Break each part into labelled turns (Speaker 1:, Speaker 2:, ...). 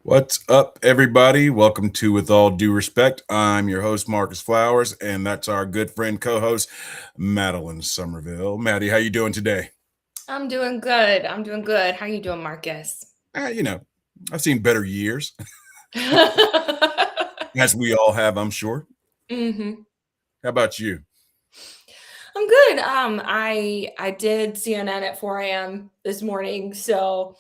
Speaker 1: What's up, everybody? Welcome to With All Due Respect. I'm your host, Marcus Flowers, and that's our good friend, co-host, Madeline Summerville. Maddie, how you doing today?
Speaker 2: I'm doing good. I'm doing good. How you doing, Marcus?
Speaker 1: Uh, you know, I've seen better years,
Speaker 2: hmm
Speaker 1: as we all have, I'm sure.
Speaker 2: I'm
Speaker 1: How about you?
Speaker 2: good. I did CNN at 4 a.m. this morning, so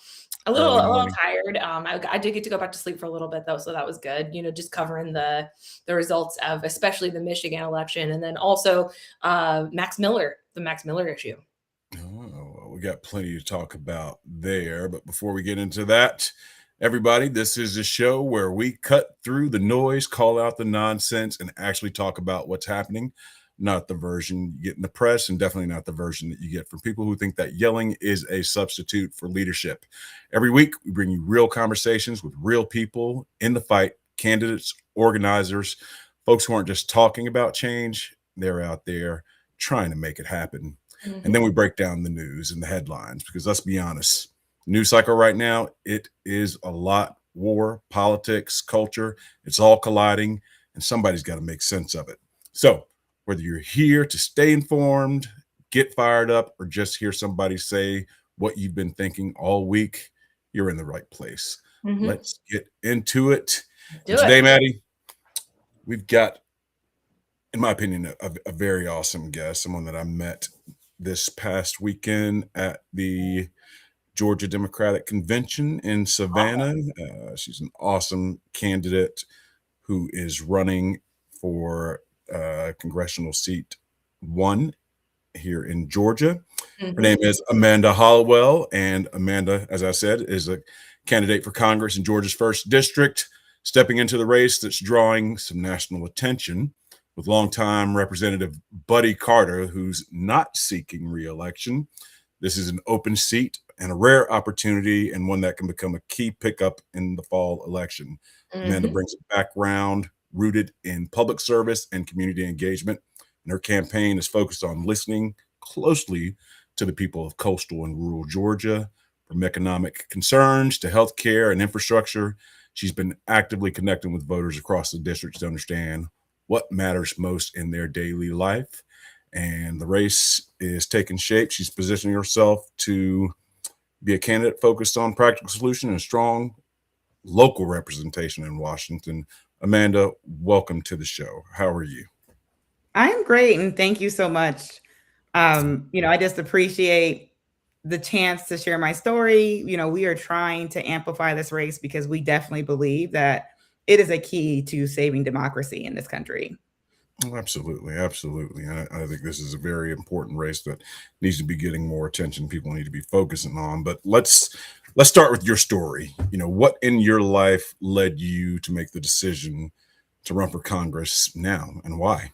Speaker 2: a little
Speaker 1: Early
Speaker 2: a little
Speaker 1: morning.
Speaker 2: tired. I did get to go back to sleep for a little bit though, so that was good. Just covering the results of especially the Michigan election, and then also the Max Miller issue.
Speaker 1: Oh, well, we got plenty to talk about there. But before we get into that, everybody, this is a show where we cut through the noise, call out the nonsense, and actually talk about what's happening. Not the version you get in the press, and definitely not the version that you get from people who think that yelling is a substitute for leadership. Every week, we bring you real conversations with real people in the fight, candidates, organizers, folks who aren't just talking about change, they're out there trying to make it happen. And then
Speaker 2: hmm
Speaker 1: we break down the news and the headlines because let's be honest, news cycle right now, it is a lot war, politics, culture, it's all colliding, and somebody's got to make sense of it. So, whether you're here to stay informed, get fired up, or just hear somebody say what you've been thinking all week, you're in the right place.
Speaker 2: hmm
Speaker 1: Let's get into it. And
Speaker 2: Do
Speaker 1: today,
Speaker 2: it.
Speaker 1: Maddie, we've got, in my opinion, a very awesome guest, someone that I met this past weekend at the Georgia Democratic Convention in Savannah. She's an awesome candidate who is running for congressional seat 1 here in Georgia. Her name
Speaker 2: hmm
Speaker 1: is Amanda Hollowell, and Amanda, as I said, is a candidate for Congress in Georgia's first district, stepping into the race that's drawing some national attention with longtime Representative Buddy Carter, who's not seeking reelection. This is an open seat and a rare opportunity, and one that can become a key pickup in the fall election. Amanda
Speaker 2: hmm
Speaker 1: brings a background rooted in public service and community engagement, and her campaign is focused on listening closely to the people of coastal and rural Georgia, from economic concerns to healthcare and infrastructure. She's been actively connecting with voters across the district to understand what matters most in their daily life. And the race is taking shape. She's positioning herself to be a candidate focused on practical solution and strong local representation in Washington. Amanda, welcome to the show. How are you?
Speaker 3: I'm great, and thank you so much. I just appreciate the chance to share my story. We are trying to amplify this race because we definitely believe that it is a key to saving democracy in this country.
Speaker 1: Oh, absolutely, absolutely. And I think this is a very important race that needs to be getting more attention. People need to be focusing on. But let's start with your story. What in your life led you to make the decision to run for Congress now, and why?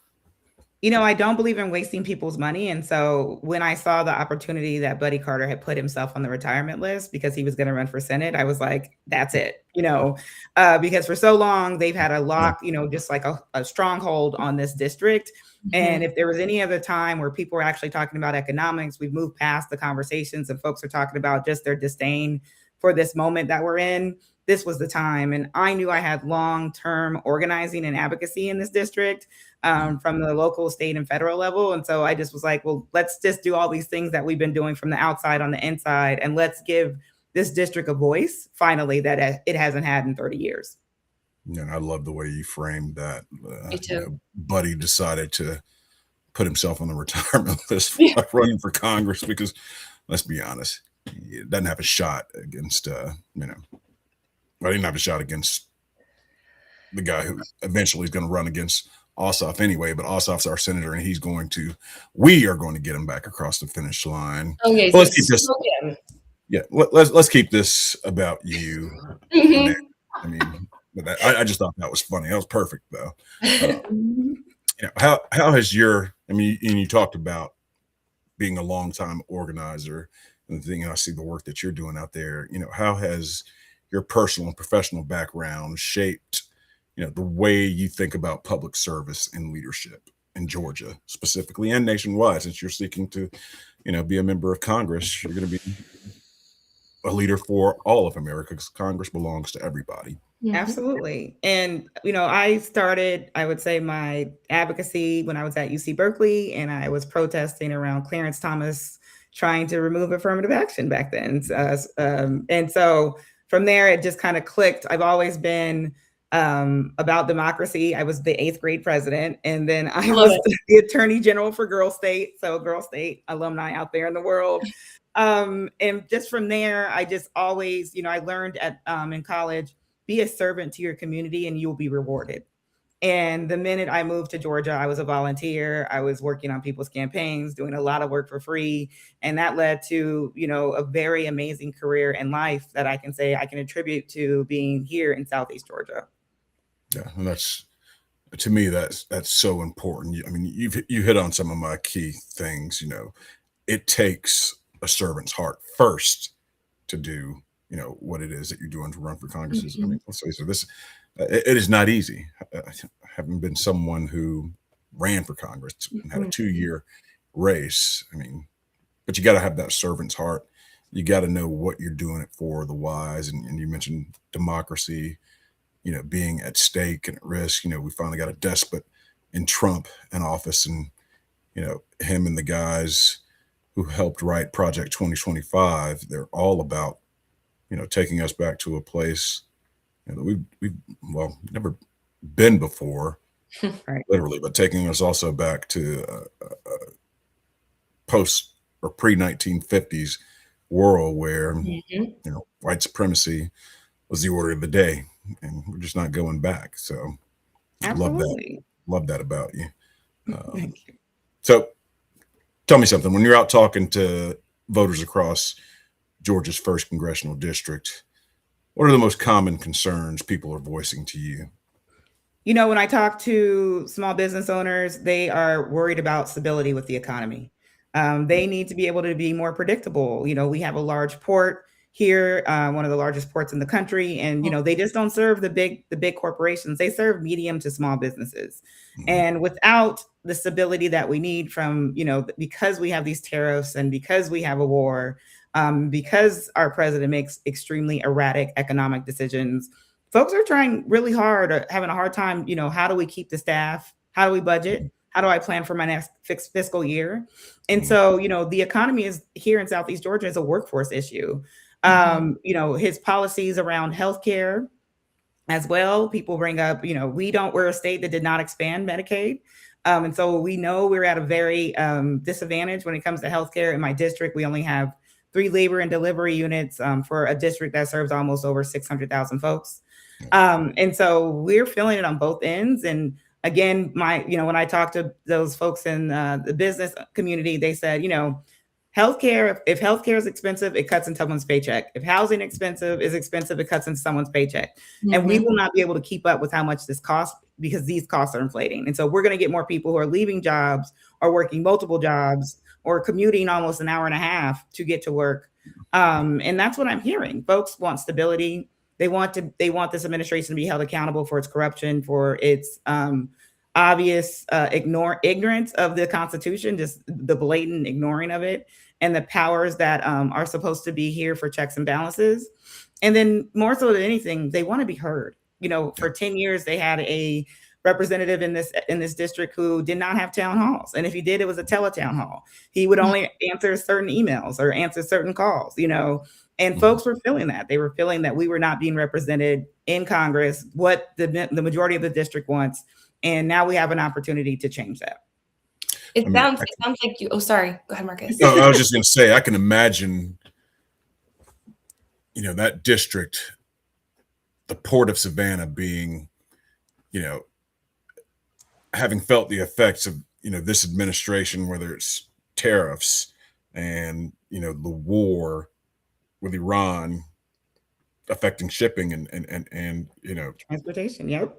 Speaker 3: I don't believe in wasting people's money. And so when I saw the opportunity that Buddy Carter had put himself on the retirement list because he was going to run for Senate, I was like, that's it, because for so long they've had a
Speaker 1: Yeah.
Speaker 3: lock, just like a stronghold on this district. And
Speaker 2: hmm
Speaker 3: if there was any other time where people were actually talking about economics, we've moved past the conversations and folks are talking about just their disdain for this moment that we're in. This was the time. And I knew I had long term organizing and advocacy in this district from the local, state, and federal level. And so I just was like, well, let's just do all these things that we've been doing from the outside on the inside. And let's give this district a voice finally that it hasn't had in 30 years.
Speaker 1: And I love the way you framed that.
Speaker 2: Me too.
Speaker 1: Buddy decided to put himself on the retirement list
Speaker 2: Yeah.
Speaker 1: for running for Congress because, let's be honest, he doesn't have a shot against, well, he didn't have a shot against the guy who eventually is going to run against Ossoff anyway, but Ossoff's our senator and we are going to get him back across the finish line.
Speaker 2: Oh yeah,
Speaker 1: But
Speaker 2: so
Speaker 1: let's keep this,
Speaker 2: slogan.
Speaker 1: yeah, let's keep this about you, Amanda.
Speaker 2: hmm
Speaker 1: I mean, I just thought that was funny. That was perfect though. Uh, how has I mean, and you talked about being a longtime organizer and the thing, I see the work that you're doing out there. How has your personal and professional background shaped, the way you think about public service and leadership in Georgia specifically and nationwide, since you're seeking to, be a member of Congress, you're going to be a leader for all of America, because Congress belongs to everybody.
Speaker 3: Absolutely. And, I started, I would say, my advocacy when I was at UC Berkeley, and I was protesting around Clarence Thomas trying to remove affirmative action back then. And so from there, it just kind of clicked. I've always been about democracy. I was the 8th grade president, and then I was the attorney general for Girl State. So Girl State alumni out there in the world. And just from there, I just always, I learned in college, be a servant to your community and you'll be rewarded. And the minute I moved to Georgia, I was a volunteer. I was working on people's campaigns, doing a lot of work for free. And that led to, a very amazing career and life that I can say I can attribute to being here in Southeast Georgia.
Speaker 1: Yeah, and to me, that's so important. I mean, you hit on some of my key things. It takes a servant's heart first to do what it is that you're doing to run for Congress. I mean, let's face it, it is not easy. Having been someone who ran for Congress and had a 2-year race, I mean, but you got to have that servant's heart. You got to know what you're doing it for, the whys, and you mentioned democracy, being at stake and at risk. We finally got a despot in Trump in office, and him and the guys who helped write Project 2025, they're all about taking us back to a place that we've never been before,
Speaker 3: right,
Speaker 1: literally, but taking us also back to post or pre-1950s world where white supremacy was the order of the day, and we're just not going back. So
Speaker 3: absolutely
Speaker 1: love that about you.
Speaker 3: Thank you.
Speaker 1: So tell me something. When you're out talking to voters across Georgia's 1st congressional district, what are the most common concerns people are voicing to you?
Speaker 3: When I talk to small business owners, they are worried about stability with the economy. They need to be able to be more predictable. We have a large port here, one of the largest ports in the country, and they just don't serve the big corporations. They serve medium to small businesses, and without the stability that we need from because we have these tariffs and because we have a war. Because our president makes extremely erratic economic decisions, folks are trying really hard, or having a hard time. How do we keep the staff? How do we budget? How do I plan for my next fiscal year? And so, the economy is here in Southeast Georgia is a workforce issue. His policies around healthcare as well. People bring up, we're a state that did not expand Medicaid. And so we know we're at a very disadvantage when it comes to healthcare. In my district, we only have 3 labor and delivery units for a district that serves almost over 600,000 folks. And so we're feeling it on both ends. And again, when I talk to those folks in the business community, they said, healthcare, if healthcare is expensive, it cuts in someone's paycheck. If housing is expensive, it cuts into someone's paycheck. And we will not be able to keep up with how much this costs because these costs are inflating. And so we're going to get more people who are leaving jobs or working multiple jobs or commuting almost an hour and a half to get to work. And that's what I'm hearing. Folks want stability. They want this administration to be held accountable for its corruption, for its obvious ignorance of the Constitution, just the blatant ignoring of it, and the powers that are supposed to be here for checks and balances. And then more so than anything, they want to be heard. For 10 years, they had a representative in this district who did not have town halls. And if he did, it was a teletown hall. He would only answer certain emails or answer certain calls, and folks were feeling that. They were feeling that we were not being represented in Congress, what the majority of the district wants. And now we have an opportunity to change that.
Speaker 2: It sounds like you. Oh, sorry. Go ahead, Marcus.
Speaker 1: No, I was just going to say, I can imagine, that district, the Port of Savannah being, having felt the effects of, this administration, whether it's tariffs and, the war with Iran affecting shipping and
Speaker 3: transportation. Yep.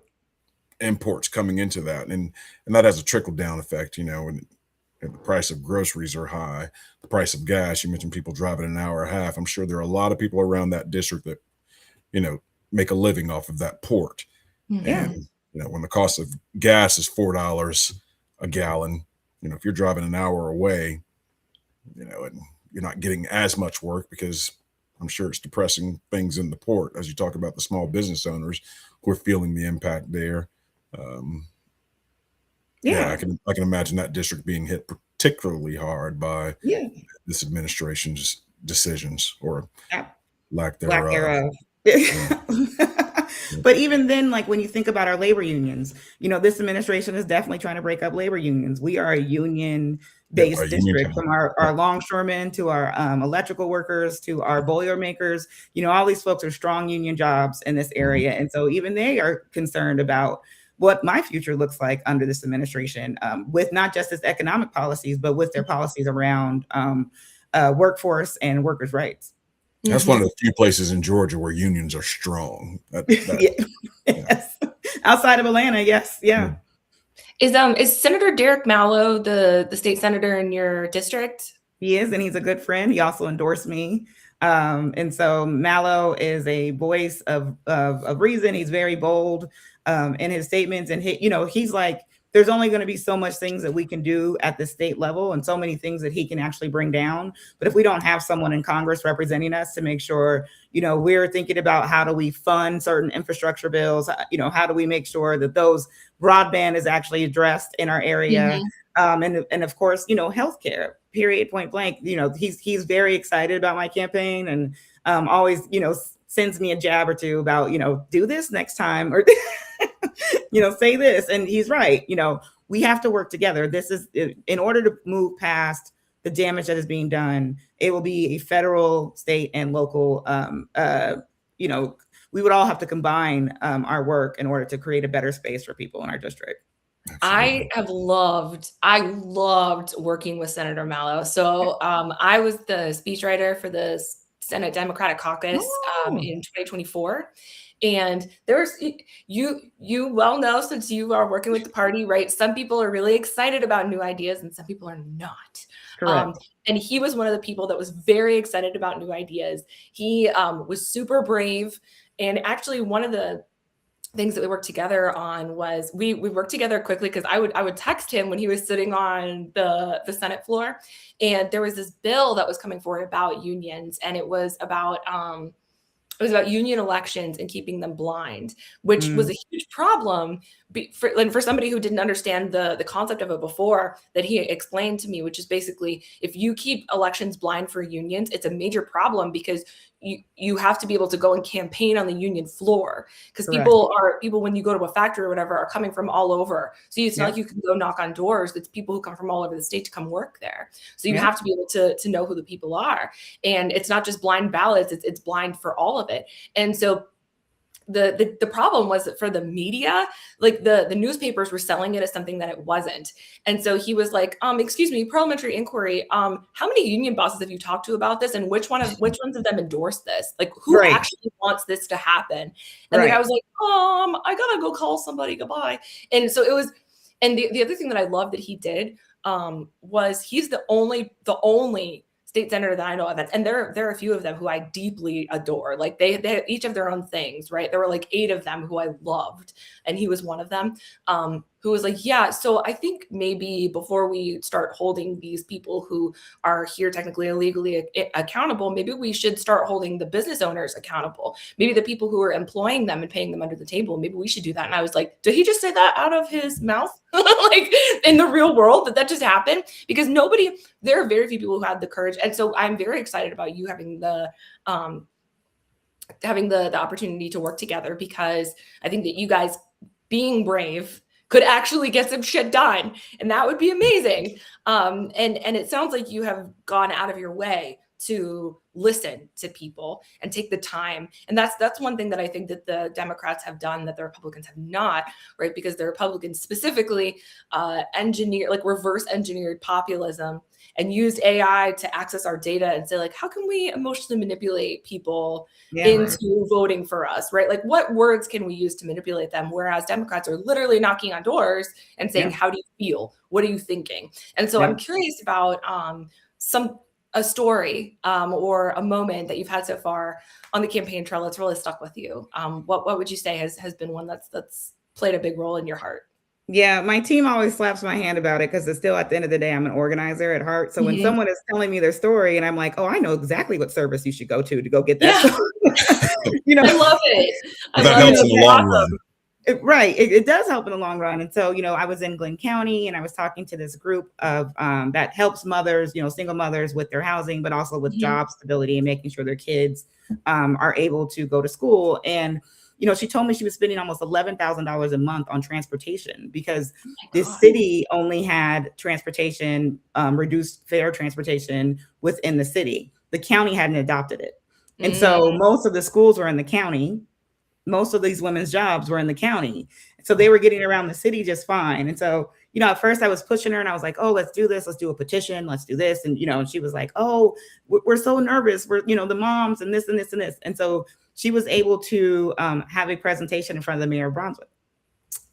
Speaker 1: Imports coming into that. And that has a trickle down effect, and the price of groceries are high, the price of gas. You mentioned people driving an hour and a half. I'm sure there are a lot of people around that district that, make a living off of that port.
Speaker 3: Yeah.
Speaker 1: And, when the cost of gas is $4 a gallon, if you're driving an hour away, and you're not getting as much work because I'm sure it's depressing things in the port as you talk about the small business owners who are feeling the impact there. Um, yeah,
Speaker 3: Yeah.
Speaker 1: I can imagine that district being hit particularly hard by
Speaker 3: Yeah.
Speaker 1: this administration's decisions or
Speaker 3: Yeah.
Speaker 1: lack
Speaker 3: Lack
Speaker 1: thereof.
Speaker 3: thereof.
Speaker 1: Yeah.
Speaker 3: But even then, like when you think about our labor unions, this administration is definitely trying to break up labor unions. We are a union
Speaker 1: Yep, a
Speaker 3: based
Speaker 1: union
Speaker 3: district,
Speaker 1: town.
Speaker 3: from our longshoremen to our electrical workers to our boiler makers. All these folks are strong union jobs in this area. And so even they are concerned about what my future looks like under this administration, with not just its economic policies, but with their policies around workforce and workers' rights.
Speaker 1: That's one of the few places in Georgia where unions are strong.
Speaker 3: Yes. Outside of Atlanta, yes. Yeah.
Speaker 2: Is Senator Derek Mallow the state senator in your district?
Speaker 3: He is, and he's a good friend. He also endorsed me. And so Mallow is a voice of reason. He's very bold in his statements. And he's like, there's only going to be so much things that we can do at the state level and so many things that he can actually bring down. But if we don't have someone in Congress representing us to make sure, we're thinking about how do we fund certain infrastructure bills, how do we make sure that those broadband is actually addressed in our area. And of course, healthcare, period, point blank. He's very excited about my campaign and always, sends me a jab or two about, do this next time or, say this. And he's right. We have to work together. This is in order to move past the damage that is being done. It will be a federal, state, and local. We would all have to combine our work in order to create a better space for people in our district.
Speaker 2: Absolutely. I loved working with Senator Mallow. So I was the speechwriter for the Senate Democratic Caucus in 2024. And there's you well know, since you are working with the party, right? Some people are really excited about new ideas and some people are not.
Speaker 3: Correct.
Speaker 2: And he was one of the people that was very excited about new ideas. He was super brave. And actually one of the things that we worked together on was we worked together quickly because I would text him when he was sitting on the Senate floor, and there was this bill that was coming forward about unions, and it was about union elections and keeping them blind, which was a huge problem for somebody who didn't understand the concept of it before, that he explained to me, which is basically if you keep elections blind for unions, it's a major problem because you have to be able to go and campaign on the union floor, because people when you go to a factory or whatever are coming from all over. So it's not like you can go knock on doors. It's people who come from all over the state to come work there. So you have to be able to know who the people are. And it's not just blind ballots, it's blind for all of it. And so the problem was that for the media, like the newspapers were selling it as something that it wasn't. And so he was like, excuse me, parliamentary inquiry, how many union bosses have you talked to about this, and which ones of them endorse this? Like, who actually wants this to happen? And the guy was like, I gotta go call somebody, goodbye. And so it was, and the other thing that I love that he did was he's the only state senator that I know of, and there are a few of them who I deeply adore. Like they each have their own things, right? There were like 8 of them who I loved, and he was one of them, who was like, yeah, so I think maybe before we start holding these people who are here technically illegally accountable, maybe we should start holding the business owners accountable. Maybe the people who are employing them and paying them under the table, maybe we should do that. And I was like, did he just say that out of his mouth? Like in the real world, that just happened? Because there are very few people who had the courage. And so I'm very excited about you having the opportunity to work together, because I think that you guys being brave could actually get some shit done, and that would be amazing. And it sounds like you have gone out of your way to listen to people and take the time. And that's one thing that I think that the Democrats have done that the Republicans have not, right? Because the Republicans specifically reverse engineered populism and used AI to access our data and say, like, how can we emotionally manipulate people into voting for us, right? Like, what words can we use to manipulate them? Whereas Democrats are literally knocking on doors and saying, how do you feel? What are you thinking? And so I'm curious about a story or a moment that you've had so far on the campaign trail that's really stuck with you. What would you say has been one that's played a big role in your heart?
Speaker 3: Yeah, my team always slaps my hand about it because it's still at the end of the day, I'm an organizer at heart. So when
Speaker 2: Mhm.
Speaker 3: someone is telling me their story and I'm like, oh, I know exactly what service you should go to go get that
Speaker 2: Yeah,
Speaker 3: stuff. you know,
Speaker 2: I love it. I
Speaker 1: That
Speaker 2: love it.
Speaker 1: helps in
Speaker 2: It's
Speaker 1: the long
Speaker 2: awesome.
Speaker 1: run.
Speaker 3: Right. It does help in the long run. And so, I was in Glenn County and I was talking to this group of that helps mothers, single mothers with their housing, but also with
Speaker 2: Mhm.
Speaker 3: job stability and making sure their kids are able to go to school. And, she told me she was spending almost $11,000 a month on transportation because
Speaker 2: Oh my
Speaker 3: this
Speaker 2: God.
Speaker 3: city only had transportation, reduced fare transportation within the city. The county hadn't adopted it. And so
Speaker 2: Mm.
Speaker 3: most of the schools were in the county. Most of these women's jobs were in the county. So they were getting around the city just fine. And so, at first I was pushing her and I was like, oh, let's do this. Let's do a petition. Let's do this. And, and she was like, oh, we're so nervous. We're, the moms and this and this and this. And so she was able to have a presentation in front of the mayor of Brunswick.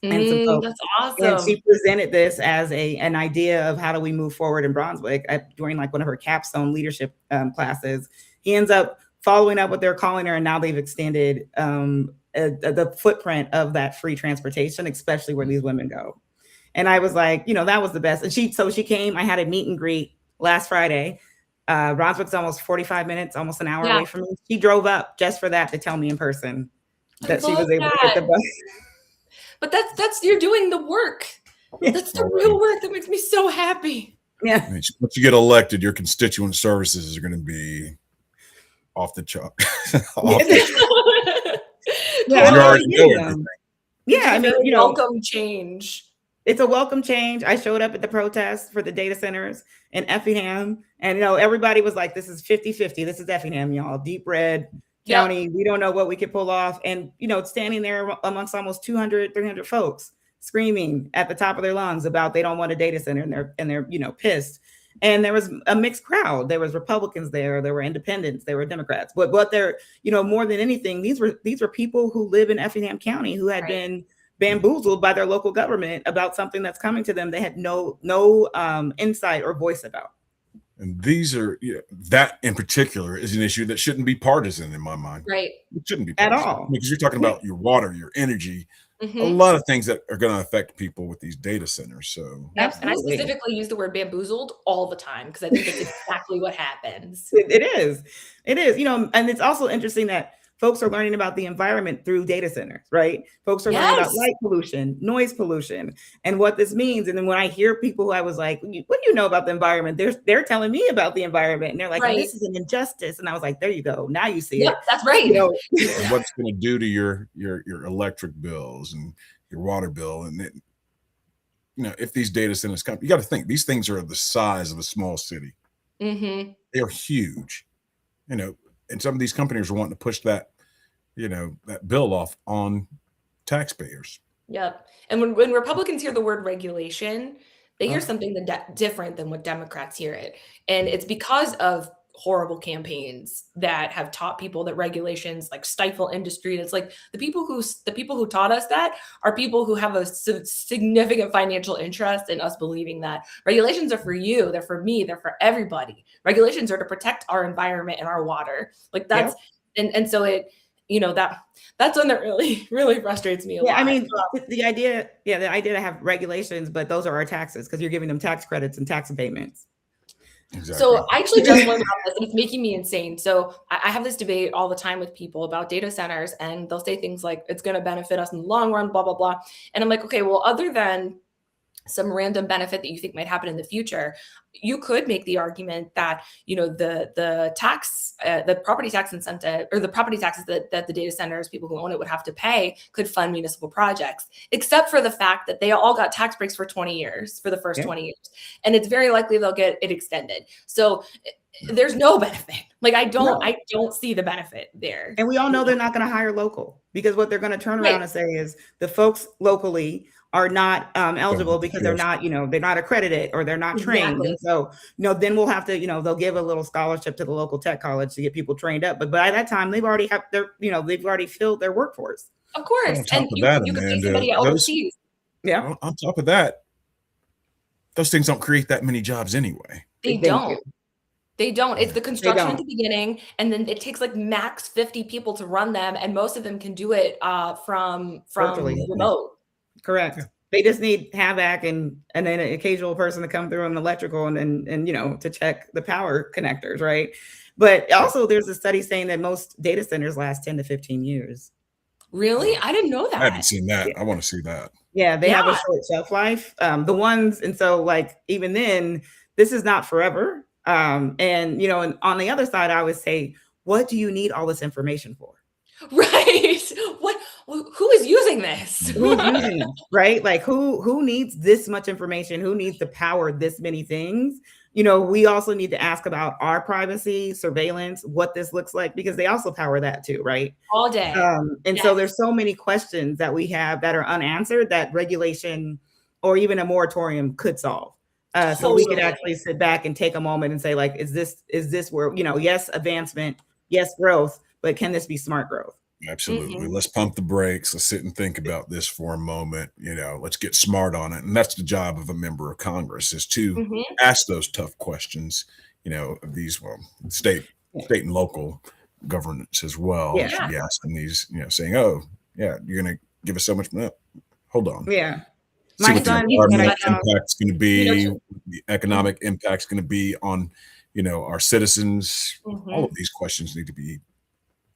Speaker 3: And so,
Speaker 2: That's
Speaker 3: and
Speaker 2: awesome.
Speaker 3: she presented this as an idea of how do we move forward in Brunswick during like one of her capstone leadership classes. He ends up following up what they're calling her, and now they've extended the footprint of that free transportation, especially where these women go. And I was like, that was the best. And she came. I had a meet and greet last Friday. Brunswick's almost 45 minutes, almost an hour
Speaker 2: Yeah.
Speaker 3: away from me. She drove up just for that to tell me in person that she was able to get the bus.
Speaker 2: But that's you're doing the work.
Speaker 3: Yeah.
Speaker 2: That's the real work that makes me so happy.
Speaker 3: Yeah.
Speaker 1: Once you get elected, your constituent services are going to be off the chart.
Speaker 3: Yeah,
Speaker 1: You're already doing it.
Speaker 3: Yeah, I mean,
Speaker 2: welcome change.
Speaker 3: It's a welcome change. I showed up at the protest for the data centers in Effingham, and everybody was like, this is 50-50. This is Effingham, y'all. Deep red county. Yep. We don't know what we could pull off. And standing there amongst almost 200, 300 folks screaming at the top of their lungs about they don't want a data center, and they're pissed. And there was a mixed crowd. There was Republicans there were independents, there were Democrats. But they're, more than anything, these were people who live in Effingham County who had been bamboozled by their local government about something that's coming to them they had no insight or voice about.
Speaker 1: And these are that in particular is an issue that shouldn't be partisan in my mind.
Speaker 2: Right.
Speaker 1: It shouldn't be
Speaker 3: partisan. At all.
Speaker 1: Because you're talking about your water, your energy, a lot of things that are going to affect people with these data centers. So
Speaker 2: yes, and I specifically use the word bamboozled all the time because I think it's exactly what happens.
Speaker 3: It is, and it's also interesting that folks are learning about the environment through data centers, right? Folks are learning about light pollution, noise pollution, and what this means. And then when I hear people who I was like, what do you know about the environment? They're telling me about the environment, and they're like, this is an injustice. And I was like, there you go. Now you see it.
Speaker 2: That's right.
Speaker 1: And what's going to do to your electric bills and your water bill. And if these data centers come, you got to think these things are the size of a small city. They're huge, and some of these companies are wanting to push that that bill off on taxpayers.
Speaker 2: Yep. And when Republicans hear the word regulation, they hear something different than what Democrats hear it. And it's because of horrible campaigns that have taught people that regulations like stifle industry. And it's like the people who taught us that are people who have a significant financial interest in us believing that regulations are for you, they're for me, they're for everybody. Regulations are to protect our environment and our water. Like that's and so it that's one that really, really frustrates me a lot.
Speaker 3: I mean, the idea to have regulations, but those are our taxes because you're giving them tax credits and tax abatements.
Speaker 1: Exactly.
Speaker 2: So I actually just learned about this and it's making me insane. So I have this debate all the time with people about data centers and they'll say things like, it's going to benefit us in the long run, blah, blah, blah. And I'm like, okay, well, other than some random benefit that you think might happen in the future, you could make the argument that, the tax, the property tax incentive or the property taxes that the data centers, people who own it would have to pay could fund municipal projects, except for the fact that they all got tax breaks for 20 years, for the first 20 years. And it's very likely they'll get it extended. So there's no benefit. Like I don't see the benefit there.
Speaker 3: And we all know they're not going to hire local because what they're going to turn around and say is the folks locally are not eligible because they're not, they're not accredited or they're not trained. And so, then we'll have to, they'll give a little scholarship to the local tech college to get people trained up. But by that time, they've already have their, they've already filled their workforce.
Speaker 2: Of course. And you could pay somebody overseas.
Speaker 1: On top of that, those things don't create that many jobs anyway.
Speaker 2: They don't. It's the construction at the beginning, and then it takes like max 50 people to run them, and most of them can do it from remote.
Speaker 3: Correct. They just need Havoc and then an occasional person to come through on the electrical and to check the power connectors, right? But also there's a study saying that most data centers last 10 to 15 years.
Speaker 2: Really? I didn't know
Speaker 1: I haven't
Speaker 2: that.
Speaker 1: seen that. I want to see that.
Speaker 3: Yeah, they have a
Speaker 2: Yeah.
Speaker 3: short shelf life. The ones, and so like even then, this is not forever. And on the other side, I would say, what do you need all this information for?
Speaker 2: Right. Who is using this?
Speaker 3: Who's using them, right? Like who needs this much information? Who needs to power this many things? We also need to ask about our privacy, surveillance, what this looks like, because they also power that too, right?
Speaker 2: All day.
Speaker 3: And so there's so many questions that we have that are unanswered that regulation or even a moratorium could solve. So we could actually sit back and take a moment and say, like, is this where, yes, advancement, yes, growth, but can this be smart growth?
Speaker 1: Absolutely. Let's pump the brakes. Let's sit and think about this for a moment. Let's get smart on it. And that's the job of a member of Congress, is to ask those tough questions, of these, state and local governance as well.
Speaker 3: Yeah.
Speaker 1: Should be asking these, saying, oh, yeah, you're going to give us so much money. Hold on.
Speaker 3: Yeah.
Speaker 1: See what the environmental impact's going to be, the economic impact's going to be on, our citizens. All of these questions need to be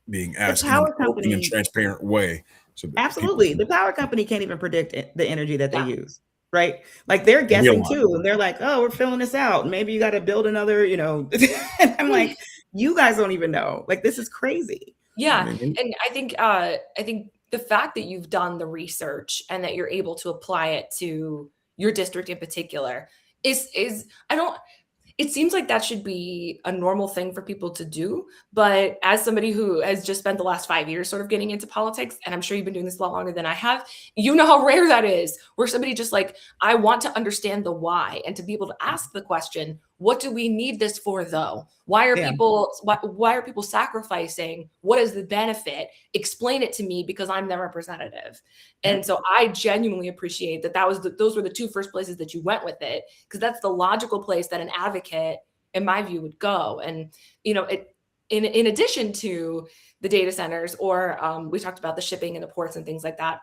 Speaker 1: being asked in an open and transparent way. So
Speaker 3: absolutely. The power company can't even predict the energy that they use, right? Like they're guessing too. And they're like, oh, we're filling this out. Maybe you got to build another, and I'm like, you guys don't even know. Like, this is crazy.
Speaker 2: Yeah. And I think the fact that you've done the research and that you're able to apply it to your district in particular it seems like that should be a normal thing for people to do. But as somebody who has just spent the last 5 years sort of getting into politics, and I'm sure you've been doing this a lot longer than I have, you know how rare that is, where somebody just like, I want to understand the why, and to be able to ask the question, what do we need this for though? Why are people sacrificing? What is the benefit? Explain it to me, because I'm their representative. And so I genuinely appreciate that those were the two first places that you went with it, because that's the logical place that an advocate, in my view, would go. And in addition to the data centers, or we talked about the shipping and the ports and things like that,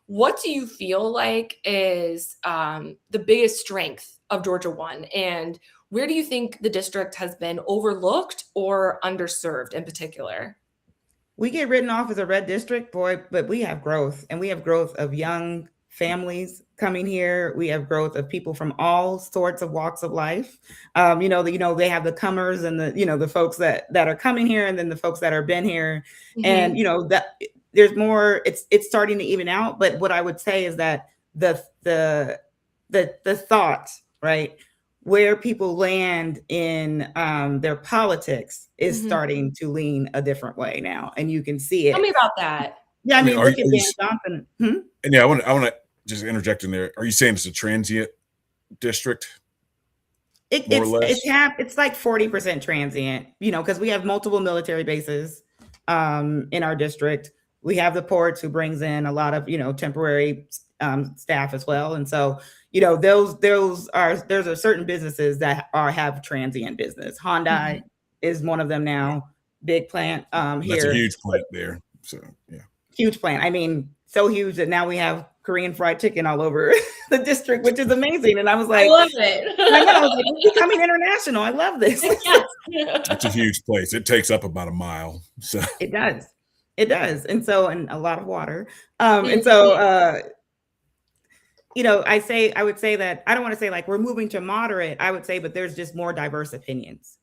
Speaker 2: what do you feel like is the biggest strength of Georgia One, and where do you think the district has been overlooked or underserved in particular?
Speaker 3: We get written off as a red district, boy, but we have growth, and we have growth of young families coming here. We have growth of people from all sorts of walks of life. They have the comers and the folks that are coming here, and then the folks that are been here. And that there's more. It's starting to even out. But what I would say is that the thought, right, where people land in their politics is starting to lean a different way now, and you can see it.
Speaker 2: Tell me about that.
Speaker 3: Yeah, I mean, look at Dan Johnson.
Speaker 1: And yeah, I want to just interject in there. Are you saying it's a transient district?
Speaker 3: It's like 40% transient, because we have multiple military bases in our district. We have the ports, who brings in a lot of temporary staff as well, and so there's certain businesses that have transient business. Hyundai is one of them now. Big plant here.
Speaker 1: That's a huge plant there. So yeah,
Speaker 3: huge plant. I mean, so huge that now we have Korean fried chicken all over the district, which is amazing. And I was like,
Speaker 2: I love it.
Speaker 3: I was like, it's becoming international. I love this.
Speaker 1: It's a huge place. It takes up about a mile. So
Speaker 3: it does. And a lot of water. And so I would say that I don't want to say like we're moving to moderate. I would say, but there's just more diverse opinions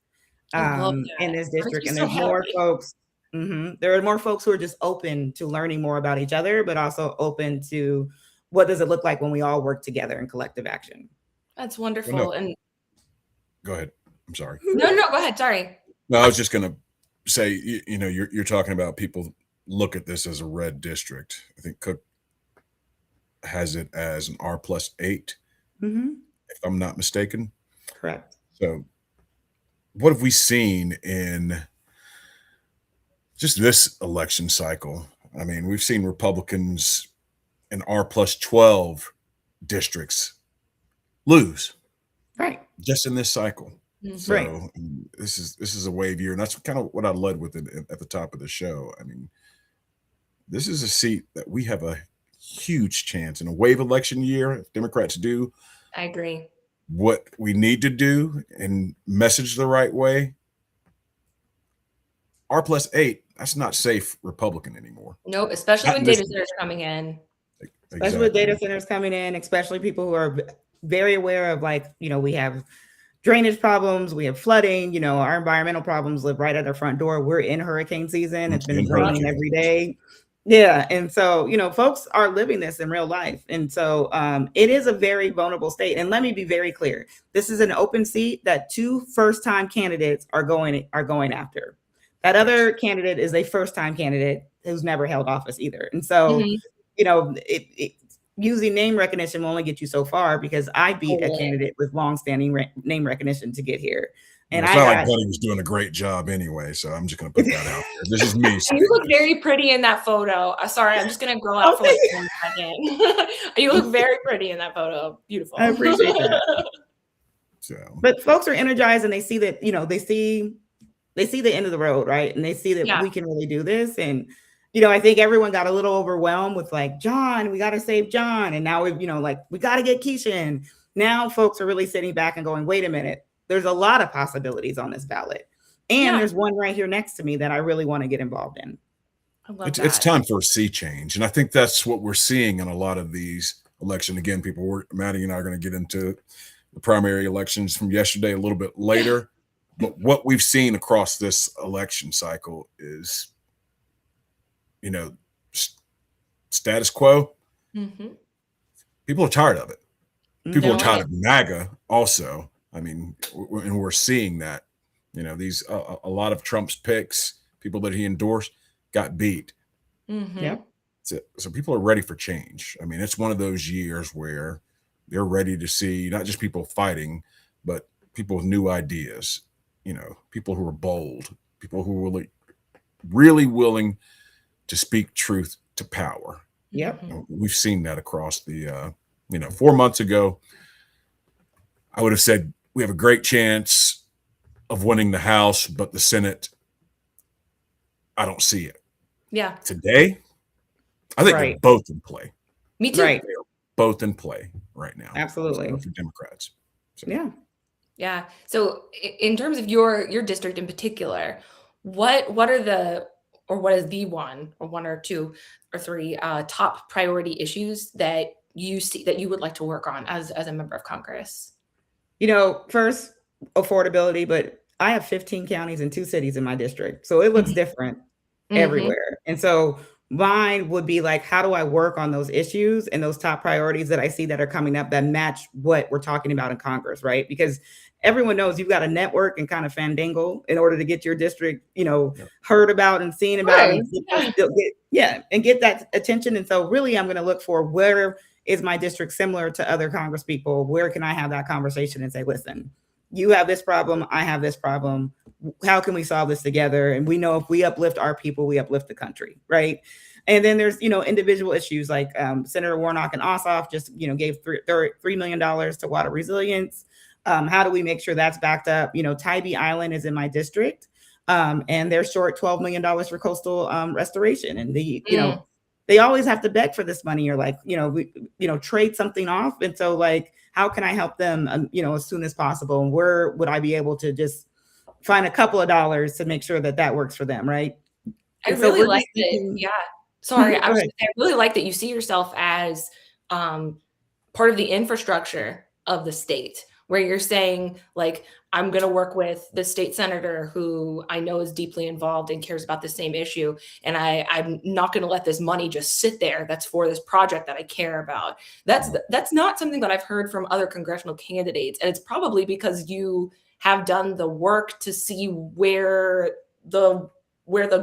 Speaker 3: in this district, and there's more folks. There are more folks who are just open to learning more about each other, but also open to what does it look like when we all work together in collective action.
Speaker 2: That's wonderful.
Speaker 1: Well, no.
Speaker 2: And
Speaker 1: go ahead. I'm sorry.
Speaker 2: No, go ahead. Sorry.
Speaker 1: No, I was just going to say, you're talking about people look at this as a red district. I think Cook has it as an R+8, if I'm not mistaken.
Speaker 3: Correct.
Speaker 1: So what have we seen in just this election cycle? I mean, we've seen Republicans in R+12 districts lose,
Speaker 3: right,
Speaker 1: just in this cycle. So
Speaker 3: right.
Speaker 1: This is a wave year, and that's kind of what I led with it at the top of the show. I mean, this is a seat that we have a huge chance in a wave election year, if Democrats do
Speaker 2: I agree.
Speaker 1: what we need to do and message the right way, R+8, that's not safe Republican anymore.
Speaker 2: Nope, especially
Speaker 1: Not
Speaker 2: when
Speaker 1: in this
Speaker 2: data centers coming in.
Speaker 3: Especially with data centers coming in, especially people who are very aware of, like, we have drainage problems, we have flooding, our environmental problems live right at our front door. We're in hurricane season. It's been raining every day. Yeah. And so, folks are living this in real life. And so it is a very vulnerable state. And let me be very clear. This is an open seat that 2 first-time candidates are going after. That other candidate is a first-time candidate who's never held office either. And so, using name recognition will only get you so far, because I beat a candidate with longstanding name recognition to get here. And
Speaker 1: it's not like Buddy was doing a great job anyway, so I'm just going to put that out there. This is me.
Speaker 2: You look very pretty in that photo. Sorry, I'm just going to go out for like 1 second. You look very pretty in that photo. Beautiful.
Speaker 3: I appreciate that. But folks are energized, and they see that, they see the end of the road, right? And they see that we can really do this. And I think everyone got a little overwhelmed with, like, John, we got to save John. And now we've, we got to get Keisha in. Now folks are really sitting back and going, wait a minute, there's a lot of possibilities on this ballot. And there's one right here next to me that I really want to get involved in.
Speaker 1: It's time for a sea change. And I think that's what we're seeing in a lot of these elections. Again, Maddie and I are going to get into the primary elections from yesterday a little bit later. But what we've seen across this election cycle is, status quo.
Speaker 2: Mm-hmm.
Speaker 1: People are tired of it. People are tired of MAGA also. I mean, and we're seeing that, these a lot of Trump's picks, people that he endorsed, got beat.
Speaker 2: Mm-hmm.
Speaker 3: Yep.
Speaker 1: So people are ready for change. I mean, it's one of those years where they're ready to see not just people fighting, but people with new ideas, people who are bold, people who are really willing to speak truth to power.
Speaker 3: Yep.
Speaker 1: We've seen that across the, 4 months ago, I would have said we have a great chance of winning the House, but the Senate, I don't see it.
Speaker 2: Yeah.
Speaker 1: Today, I think they're both in play.
Speaker 2: Me too.
Speaker 3: Right.
Speaker 1: They're both in play right now.
Speaker 3: Absolutely.
Speaker 1: For Democrats. So.
Speaker 3: Yeah.
Speaker 2: Yeah. So in terms of your district in particular, what is the one or two or three top priority issues that you see that you would like to work on as a member of Congress?
Speaker 3: First, affordability, but I have 15 counties and 2 cities in my district. So it looks different everywhere. And so mine would be like, how do I work on those issues and those top priorities that I see that are coming up that match what we're talking about in Congress, right? Because everyone knows you've got to network and kind of fandangle in order to get your district, heard about and seen about, and get that attention. And so really, I'm going to look for, where is my district similar to other Congress people? Where can I have that conversation and say, listen, you have this problem, I have this problem. How can we solve this together? And we know if we uplift our people, we uplift the country, right? And then there's, individual issues like Senator Warnock and Ossoff just, gave $3 million to water resilience. How do we make sure that's backed up? Tybee Island is in my district, and they're short $12 million for coastal restoration. And they always have to beg for this money, or like, trade something off. And so, like, how can I help them, as soon as possible? And where would I be able to just find a couple of dollars to make sure that works for them, right?
Speaker 2: I really like it. Yeah. Sorry, I really like that you see yourself as part of the infrastructure of the state, where you're saying, like, I'm going to work with the state senator who I know is deeply involved and cares about the same issue. And I'm not going to let this money just sit there. That's for this project that I care about. That's not something that I've heard from other congressional candidates. And it's probably because you have done the work to see where the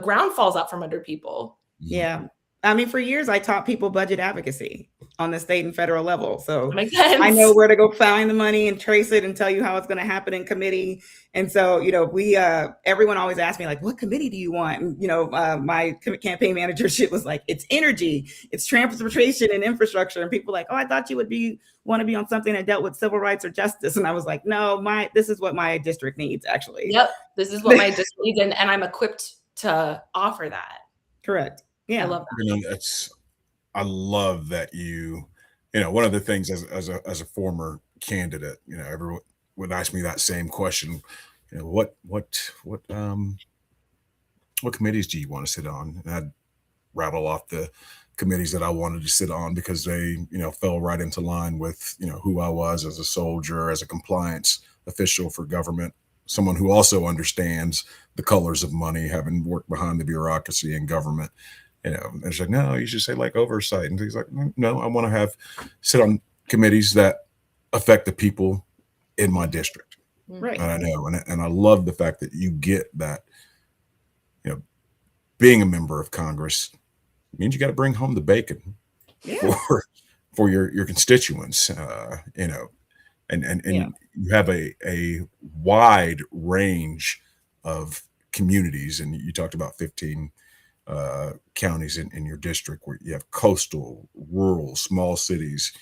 Speaker 2: ground falls out from under people.
Speaker 3: Yeah. I mean, for years, I taught people budget advocacy on the state and federal level. So
Speaker 2: I
Speaker 3: know where to go find the money and trace it and tell you how it's going to happen in committee. And so, we, everyone always asked me, like, what committee do you want? And, my campaign manager was like, it's energy, it's transportation and infrastructure. And people were like, oh, I thought you would want to be on something that dealt with civil rights or justice. And I was like, no, this is what my district needs, actually.
Speaker 2: Yep. This is what my district needs. And I'm equipped to offer that.
Speaker 3: Correct. Yeah.
Speaker 2: I love that.
Speaker 1: I love that one of the things as a former candidate, everyone would ask me that same question. What committees do you want to sit on? And I'd rattle off the committees that I wanted to sit on because they, fell right into line with, who I was as a soldier, as a compliance official for government, someone who also understands the colors of money, having worked behind the bureaucracy in government. And it's like, no, you should say like oversight. And he's like, no, I want to sit on committees that affect the people in my district.
Speaker 3: Right.
Speaker 1: And I know, and I love the fact that you get that, being a member of Congress means you got to bring home the bacon for your constituents, and you have a wide range of communities, and you talked about 15 counties in your district where you have coastal, rural, small cities,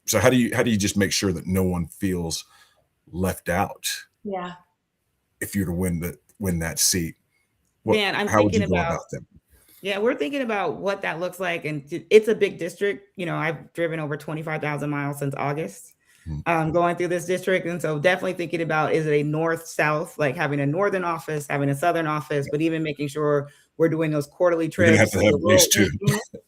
Speaker 1: so how do you just make sure that no one feels left out?
Speaker 2: Yeah.
Speaker 1: If you're to win that seat,
Speaker 3: how would you go
Speaker 1: about them?
Speaker 3: Yeah, we're thinking about what that looks like. And it's a big district. I've driven over 25,000 miles since August going through this district. And so definitely thinking about, is it a north-south, like having a northern office, having a southern office, but even making sure we're doing those quarterly trips.
Speaker 1: You're gonna have to have at least two.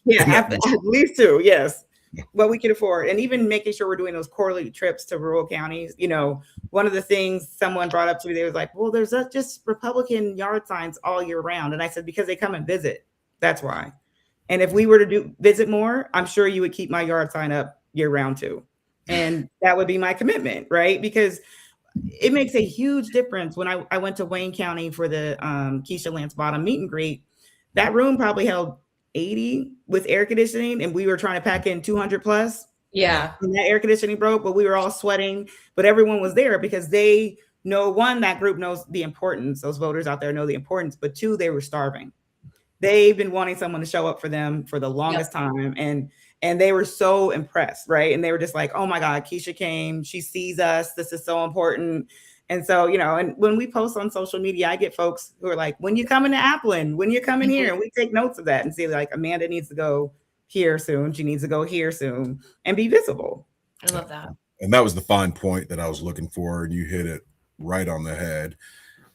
Speaker 3: Yeah, at least two, yes. What we can afford. And even making sure we're doing those quarterly trips to rural counties. One of the things someone brought up to me, they was like, well, there's just Republican yard signs all year round. And I said, because they come and visit. That's why. And if we were to visit more, I'm sure you would keep my yard sign up year round too. And that would be my commitment, right? Because it makes a huge difference. When I went to Wayne County for the Keisha Lance Bottom meet and greet, that room probably held 80 with air conditioning, and we were trying to pack in 200 plus.
Speaker 2: Yeah.
Speaker 3: And that air conditioning broke, but we were all sweating, but everyone was there because they know, one, that group knows the importance. Those voters out there know the importance, but two, they were starving. They've been wanting someone to show up for them for the longest time. And they were so impressed, right? And they were just like, oh my God, Keisha came. She sees us. This is so important. And so, and when we post on social media, I get folks who are like, when you coming to Appleton, when you coming here, and we take notes of that and see like, Amanda needs to go here soon. She needs to go here soon and be visible.
Speaker 2: I love that.
Speaker 1: And that was the fine point that I was looking for. And you hit it right on the head.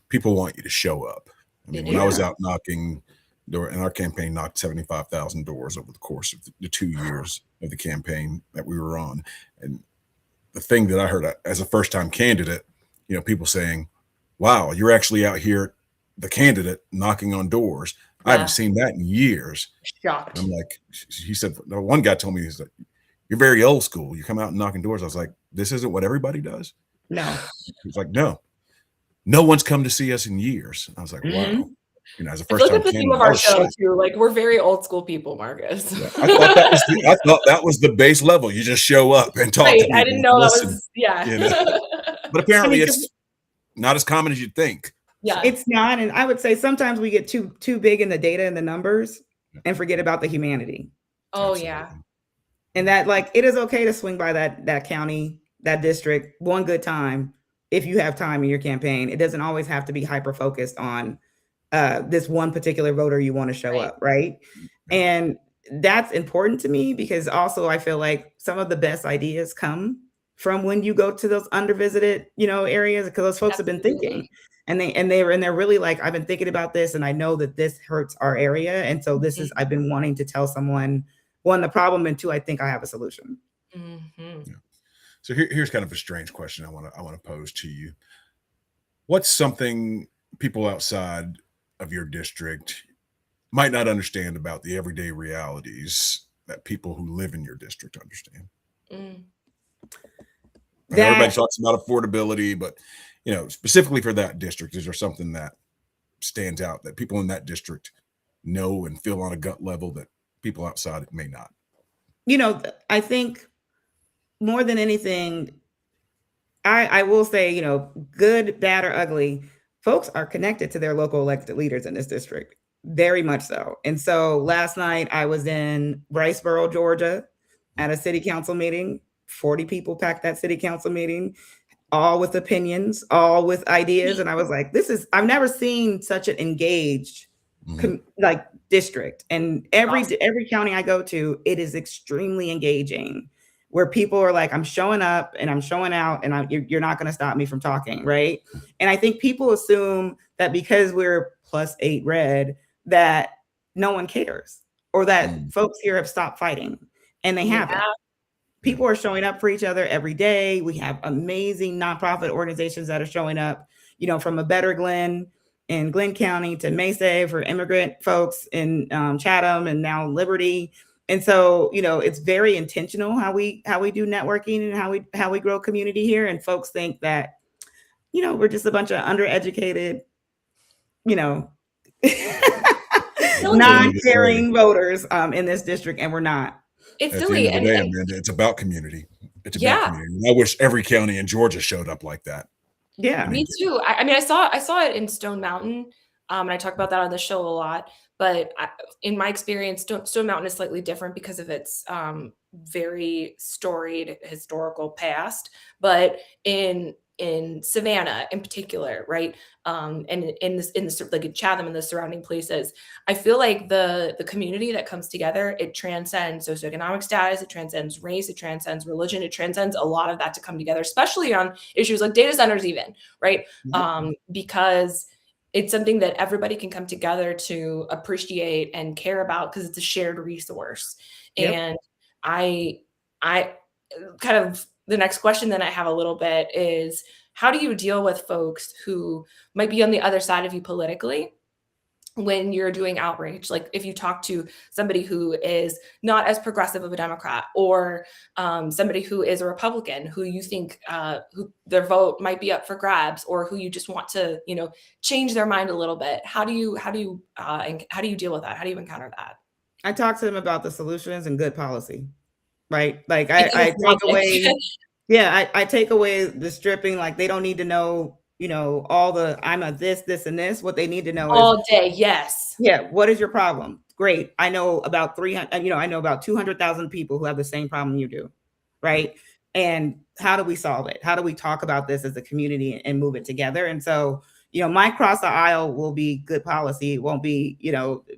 Speaker 1: People want you to show up. I mean, when I was out knocking, and our campaign knocked 75,000 doors over the course of the 2 years of the campaign that we were on. And the thing that I heard as a first-time candidate, people saying, wow, you're actually out here, the candidate, knocking on doors. I haven't seen that in years.
Speaker 2: Shocked.
Speaker 1: I'm like, he said, one guy told me, he's like, you're very old school. You come out and knocking doors. I was like, this isn't what everybody does?
Speaker 3: No.
Speaker 1: He's like, no one's come to see us in years. I was like, wow. As a first time
Speaker 2: the theme of our show too. Like, we're very old school people, Marcus.
Speaker 1: Yeah, I thought that was the base level. You just show up and talk to people.
Speaker 2: I didn't know that was
Speaker 1: But apparently it's not as common as you'd think.
Speaker 2: Yeah,
Speaker 3: it's not. And I would say sometimes we get too big in the data and the numbers and forget about the humanity.
Speaker 2: Oh, absolutely. Yeah.
Speaker 3: And that, like, it is okay to swing by that county, that district one good time if you have time in your campaign. It doesn't always have to be hyper focused on this one particular voter you want to show up, right? And that's important to me because also I feel like some of the best ideas come from when you go to those undervisited, areas, because those folks have been thinking and they're really like, I've been thinking about this and I know that this hurts our area. And so this is, I've been wanting to tell someone, one, the problem, and two, I think I have a solution.
Speaker 2: Mm-hmm.
Speaker 1: Yeah. So here's kind of a strange question I want to pose to you. What's something people outside of your district might not understand about the everyday realities that people who live in your district understand? Everybody talks about affordability, but specifically for that district, is there something that stands out that people in that district know and feel on a gut level that people outside it may not?
Speaker 3: I think more than anything, I will say, good, bad, or ugly, folks are connected to their local elected leaders in this district, very much so. And so last night I was in Riceboro, Georgia at a city council meeting. 40 people packed that city council meeting, all with opinions, all with ideas. And I was like, I've never seen such an engaged, district, and every county I go to, it is extremely engaging, where people are like, I'm showing up and I'm showing out, and you're not going to stop me from talking, right? And I think people assume that because we're +8 red, that no one cares, or that folks here have stopped fighting, and they haven't. People are showing up for each other every day. We have amazing nonprofit organizations that are showing up, from A Better Glen in Glenn County to Mesa for immigrant folks in Chatham, and now Liberty. And so, it's very intentional how we do networking and how we grow community here. And folks think that, we're just a bunch of undereducated, non-caring voters in this district, and we're not.
Speaker 2: It's
Speaker 1: At
Speaker 2: silly.
Speaker 1: the end of the day, Amanda, it's about community. It's about community. I wish every county in Georgia showed up like that.
Speaker 3: Yeah,
Speaker 2: me too. I mean, I saw it in Stone Mountain, and I talk about that on the show a lot. But in my experience, Stone Mountain is slightly different because of its very storied historical past. But in Savannah, in particular, right, and in like in Chatham and the surrounding places, I feel like the community that comes together, it transcends socioeconomic status, it transcends race, it transcends religion, it transcends a lot of that to come together, especially on issues like data centers, even, right, because it's something that everybody can come together to appreciate and care about because it's a shared resource. And I kind of, the next question that I have a little bit is, how do you deal with folks who might be on the other side of you politically when you're doing outreach? Like if you talk to somebody who is not as progressive of a Democrat, or somebody who is a Republican, who you think who their vote might be up for grabs, or who you just want to, change their mind a little bit. How do you deal with that? How do you encounter that?
Speaker 3: I talk to them about the solutions and good policy, right? Like I take away, I take away the stripping. Like they don't need to know, all the I'm a this, and this. What they need to know
Speaker 2: all day. Yes.
Speaker 3: Yeah. What is your problem? Great. I know about 300. I know about 200,000 people who have the same problem you do, right? And how do we solve it? How do we talk about this as a community and move it together? And so, my cross the aisle will be good policy. It won't be,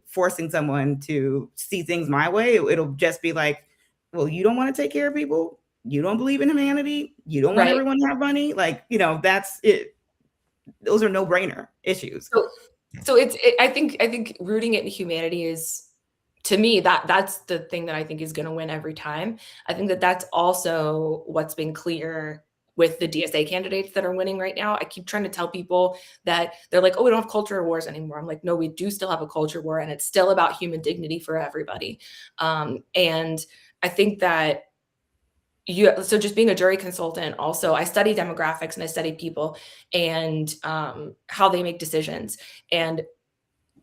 Speaker 3: forcing someone to see things my way. It'll just be like, well, you don't want to take care of people. You don't believe in humanity. You don't want everyone to have money. Like, that's it. Those are no-brainer issues.
Speaker 2: So I think rooting it in humanity is, to me, that's the thing that I think is going to win every time. I think that's also what's been clear with the DSA candidates that are winning right now. I keep trying to tell people that they're like, oh, we don't have culture wars anymore. I'm like, no, we do still have a culture war, and it's still about human dignity for everybody. And I think that so just being a jury consultant, also, I study demographics and I study people and how they make decisions. And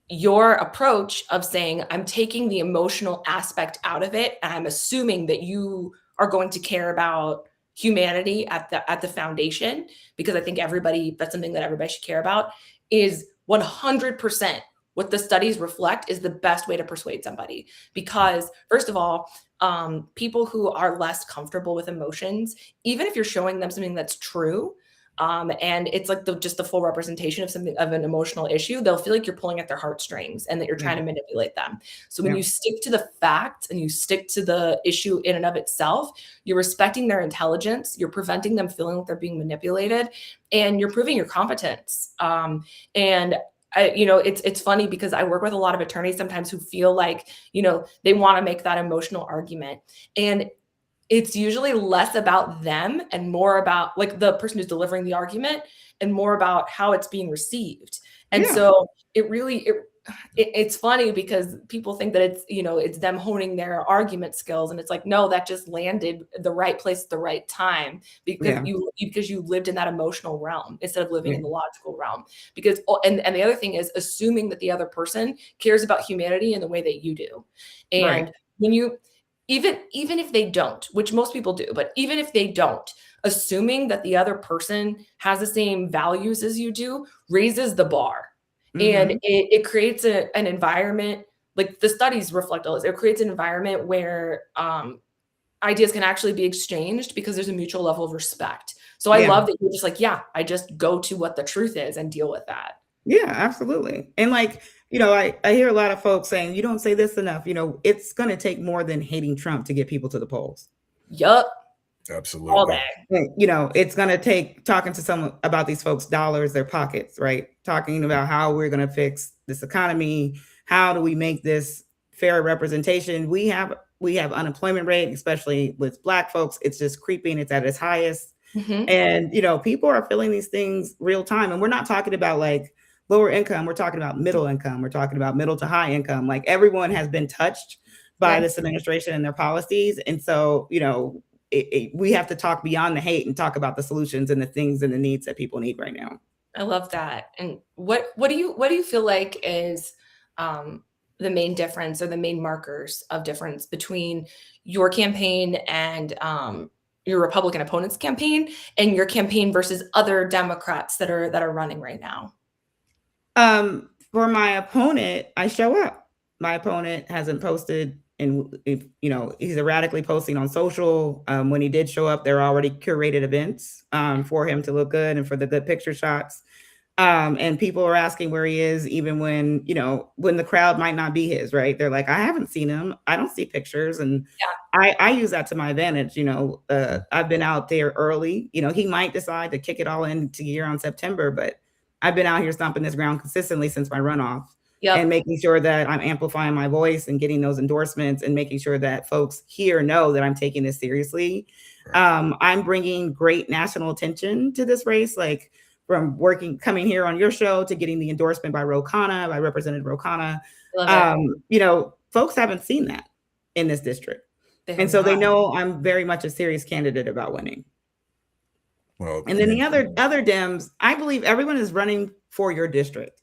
Speaker 2: your approach of saying, I'm taking the emotional aspect out of it, and I'm assuming that you are going to care about humanity at the foundation, because I think that's something that everybody should care about, is 100% what the studies reflect is the best way to persuade somebody. Because first of all, people who are less comfortable with emotions, even if you're showing them something that's true, and it's like just the full representation of something, of an emotional issue, they'll feel like you're pulling at their heartstrings and that you're trying to manipulate them. So when you stick to the facts and you stick to the issue in and of itself, you're respecting their intelligence, you're preventing them feeling like they're being manipulated, and you're proving your competence. It's funny because I work with a lot of attorneys sometimes who feel like, they want to make that emotional argument. And it's usually less about them and more about like the person who's delivering the argument, and more about how it's being received. And so it's funny because people think that it's them honing their argument skills. And it's like, no, that just landed the right place at the right time because you lived in that emotional realm instead of living in the logical realm. Because, and the other thing is assuming that the other person cares about humanity in the way that you do. And when you, even if they don't, which most people do, but even if they don't, assuming that the other person has the same values as you do raises the bar. And it creates an environment, like the studies reflect all this, it creates an environment where ideas can actually be exchanged because there's a mutual level of respect. So I love that you're just like, I just go to what the truth is and deal with that.
Speaker 3: Yeah, absolutely. And like, I hear a lot of folks saying, you don't say this enough. It's going to take more than hating Trump to get people to the polls.
Speaker 2: Yup. All
Speaker 1: Absolutely.
Speaker 2: day.
Speaker 3: It's going to take talking to someone about these folks' dollars, their pockets, right? Talking about how we're going to fix this economy. How do we make this fair representation? We have unemployment rate, especially with Black folks. It's just creeping. It's at its highest.
Speaker 2: Mhm.
Speaker 3: And, people are feeling these things real time. And we're not talking about like lower income. We're talking about middle income. We're talking about middle to high income. Like everyone has been touched by
Speaker 2: Yeah.
Speaker 3: this administration and their policies. And so, we have to talk beyond the hate and talk about the solutions and the things and the needs that people need right now.
Speaker 2: I love that. And what do you feel like is the main difference or the main markers of difference between your campaign and your Republican opponent's campaign and your campaign versus other Democrats that are running right now?
Speaker 3: For my opponent, I show up. My opponent hasn't posted, and he's erratically posting on social. When he did show up, there are already curated events for him to look good and for the good picture shots. And people are asking where he is, even when the crowd might not be his, right? They're like, I haven't seen him. I don't see pictures. And I use that to my advantage. I've been out there early. He might decide to kick it all into gear on September, but I've been out here stomping this ground consistently since my runoff.
Speaker 2: Yep.
Speaker 3: And making sure that I'm amplifying my voice and getting those endorsements and making sure that folks here know that I'm taking this seriously. I'm bringing great national attention to this race, like from coming here on your show to getting the endorsement by Representative Ro Khanna. Folks haven't seen that in this district. And so they know I'm very much a serious candidate about winning.
Speaker 1: Well,
Speaker 3: and then the other Dems, I believe everyone is running for your district,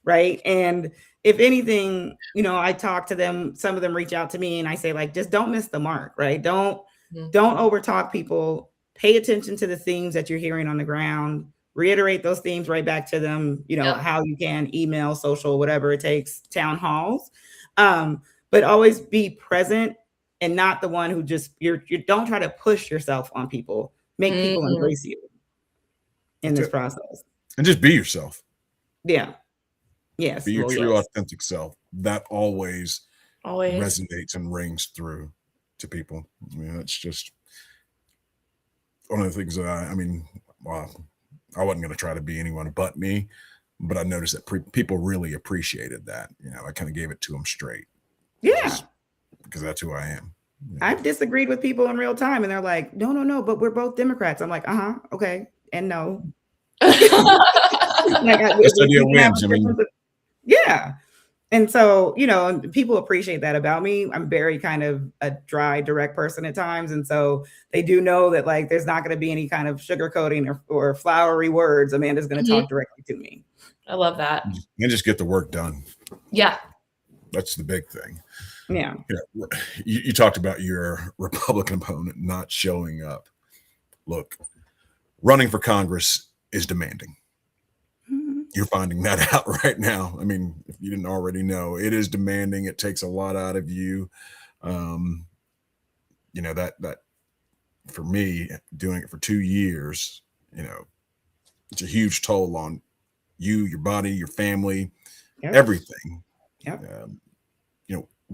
Speaker 3: right? And if anything, I talk to them, some of them reach out to me and I say, like, just don't miss the mark, right? Don't overtalk people. Pay attention to the themes that you're hearing on the ground. Reiterate those themes right back to them, how you can, email, social, whatever it takes, town halls. But always be present and not the one who just, you don't try to push yourself on people. Make people embrace you in this process.
Speaker 1: And just be yourself.
Speaker 3: Yeah. Yes.
Speaker 1: Be your true, authentic self. That always resonates and rings through to people. It's just one of the things that I wasn't going to try to be anyone but me, but I noticed that people really appreciated that. I kind of gave it to them straight.
Speaker 3: Yeah.
Speaker 1: Because that's who I am.
Speaker 3: I've disagreed with people in real time and they're like, no, but we're both Democrats. I'm like, okay. And no.
Speaker 1: This idea wins.
Speaker 3: Yeah. And so, people appreciate that about me. I'm very kind of a dry, direct person at times. And so they do know that like, there's not going to be any kind of sugarcoating or flowery words. Amanda's going to talk directly to me.
Speaker 2: I love that.
Speaker 1: And just get the work done.
Speaker 2: Yeah.
Speaker 1: That's the big thing.
Speaker 3: Yeah.
Speaker 1: You talked about your Republican opponent not showing up. Look, running for Congress is demanding. You're finding that out right now. I mean, if you didn't already know, it is demanding. It takes a lot out of you. That for me, doing it for 2 years, it's a huge toll on you, your body, your family, everything.
Speaker 3: Yep.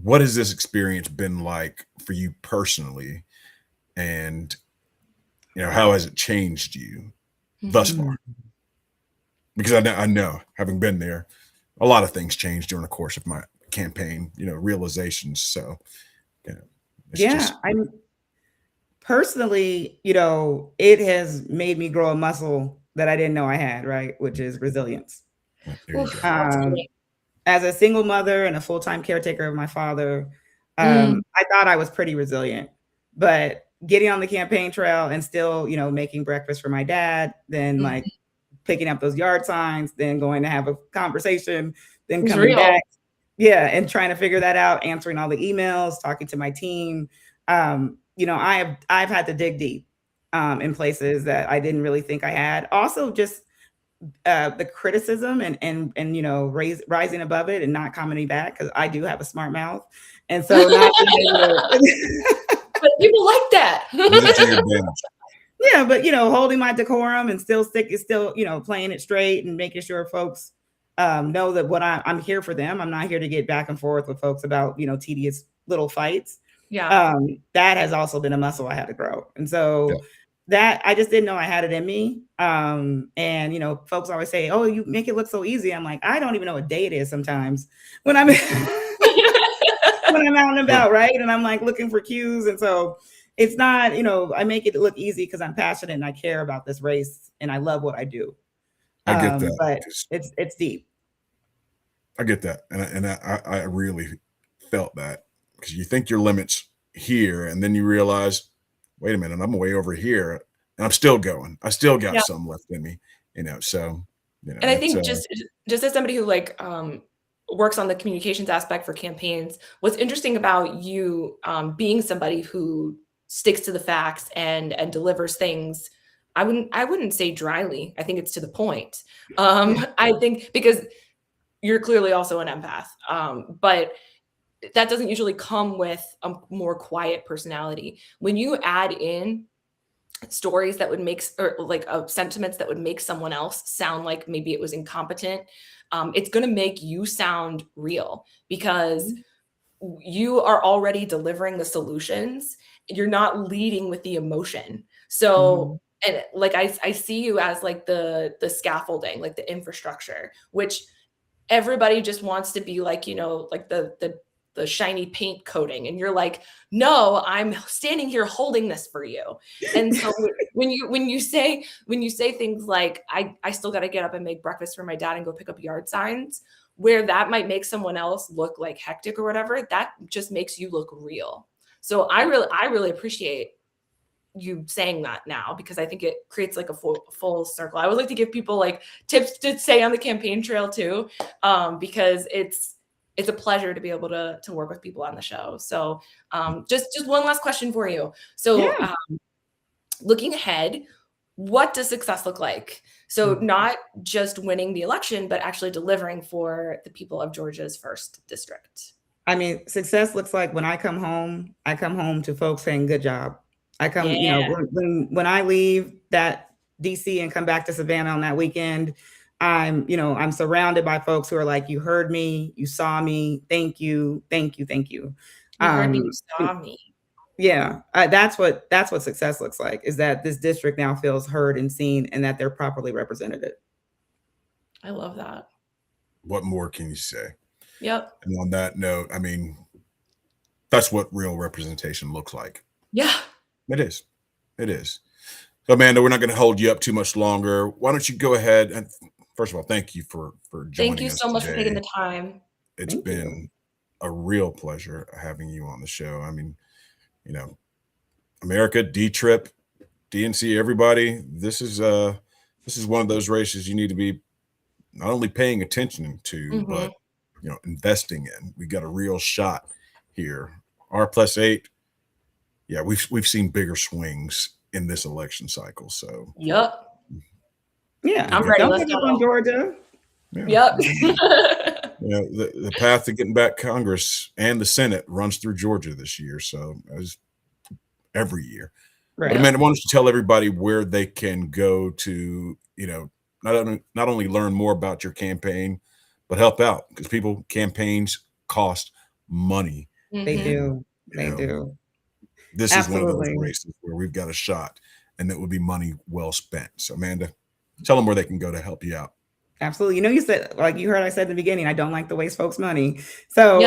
Speaker 1: What has this experience been like for you personally? And, how has it changed you thus far? Because I know, having been there, a lot of things changed during the course of my campaign, realizations. So,
Speaker 3: I'm personally, it has made me grow a muscle that I didn't know I had, right? Which is resilience. As a single mother and a full-time caretaker of my father, I thought I was pretty resilient, but getting on the campaign trail and still, making breakfast for my dad, then like picking up those yard signs, then going to have a conversation, then coming back. Yeah. And trying to figure that out, answering all the emails, talking to my team. I've had to dig deep in places that I didn't really think I had. Also just the criticism and rising above it and not commenting back, because I do have a smart mouth. And so not
Speaker 2: but people like that.
Speaker 3: Yeah, but holding my decorum and still playing it straight and making sure folks know that what I'm here for them. I'm not here to get back and forth with folks about, tedious little fights.
Speaker 2: Yeah.
Speaker 3: That has also been a muscle I had to grow. And
Speaker 1: Yeah.
Speaker 3: so that I just didn't know I had it in me. And folks always say, "Oh, you make it look so easy." I'm like, I don't even know what day it is sometimes when I'm when I'm out and about, right? And I'm like looking for cues. And so it's not, I make it look easy because I'm passionate and I care about this race and I love what I do.
Speaker 1: I get that.
Speaker 3: But it's deep.
Speaker 1: I get that. And I really felt that, because you think your limits here and then you realize, wait a minute, I'm way over here and I'm still going. I still got some left in me, so,
Speaker 2: and I think just as somebody who works on the communications aspect for campaigns, what's interesting about you being somebody who sticks to the facts and delivers things, I wouldn't say dryly. I think it's to the point. I think because you're clearly also an empath, but that doesn't usually come with a more quiet personality. When you add in stories that would make, or sentiments that would make someone else sound like maybe it was incompetent, it's going to make you sound real, because you are already delivering the solutions. You're not leading with the emotion. So, and I see you as the scaffolding, the infrastructure, which everybody just wants to be the shiny paint coating. And you're like, no, I'm standing here holding this for you. And so when you say things like, I still got to get up and make breakfast for my dad and go pick up yard signs, where that might make someone else look like hectic or whatever, that just makes you look real. So I really appreciate you saying that now, because I think it creates a full circle. I would like to give people tips to stay on the campaign trail too, because it's a pleasure to be able to work with people on the show. So just one last question for you. So looking ahead, what does success look like? So not just winning the election, but actually delivering for the people of Georgia's 1st district.
Speaker 3: I mean, success looks like when I come home to folks saying, good job. I come, when I leave that DC and come back to Savannah on that weekend, I'm surrounded by folks who are like, you heard me, you saw me, thank you, thank you, thank you.
Speaker 2: You heard me, you saw me.
Speaker 3: Yeah, that's what success looks like, is that this district now feels heard and seen, and that they're properly represented.
Speaker 2: I love that. What
Speaker 1: more can you say?
Speaker 2: Yep.
Speaker 1: And on that note, I mean, that's what real representation looks like.
Speaker 2: Yeah.
Speaker 1: It is. It is. So, Amanda, we're not going to hold you up too much longer. Why don't you go ahead and, first of all, thank you for joining us.
Speaker 2: Thank you so much for taking the time.
Speaker 1: It's been a real pleasure having you on the show. I mean, America, D-Trip, DNC, everybody, this is one of those races you need to be not only paying attention to, but investing in. We got a real shot here. R+8. Yeah, we've seen bigger swings in this election cycle. So
Speaker 2: yeah,
Speaker 3: I'm ready. Don't pick up on Georgia.
Speaker 2: Yeah.
Speaker 1: The path to getting back Congress and the Senate runs through Georgia this year. So as every year. Right. But Amanda, why don't you tell everybody where they can go to, not only learn more about your campaign, but help out, because campaigns cost money.
Speaker 3: They do. They do.
Speaker 1: This is one of those races where we've got a shot, and it would be money well spent. So, Amanda, tell them where they can go to help you out.
Speaker 3: Absolutely. You said, you heard I said in the beginning, I don't like to waste folks' money. So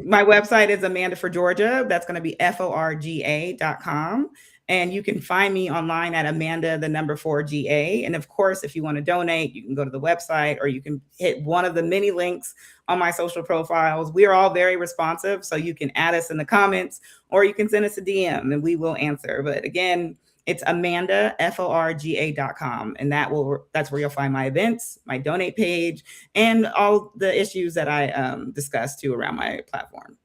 Speaker 3: my website is Amanda for Georgia. That's going to be forga.com. And you can find me online at Amanda4GA. And of course, if you want to donate, you can go to the website, or you can hit one of the many links on my social profiles. We are all very responsive, so you can add us in the comments, or you can send us a DM and we will answer. But again, it's Amanda4ga.com, and that's where you'll find my events, my donate page, and all the issues that I discuss too around my platform.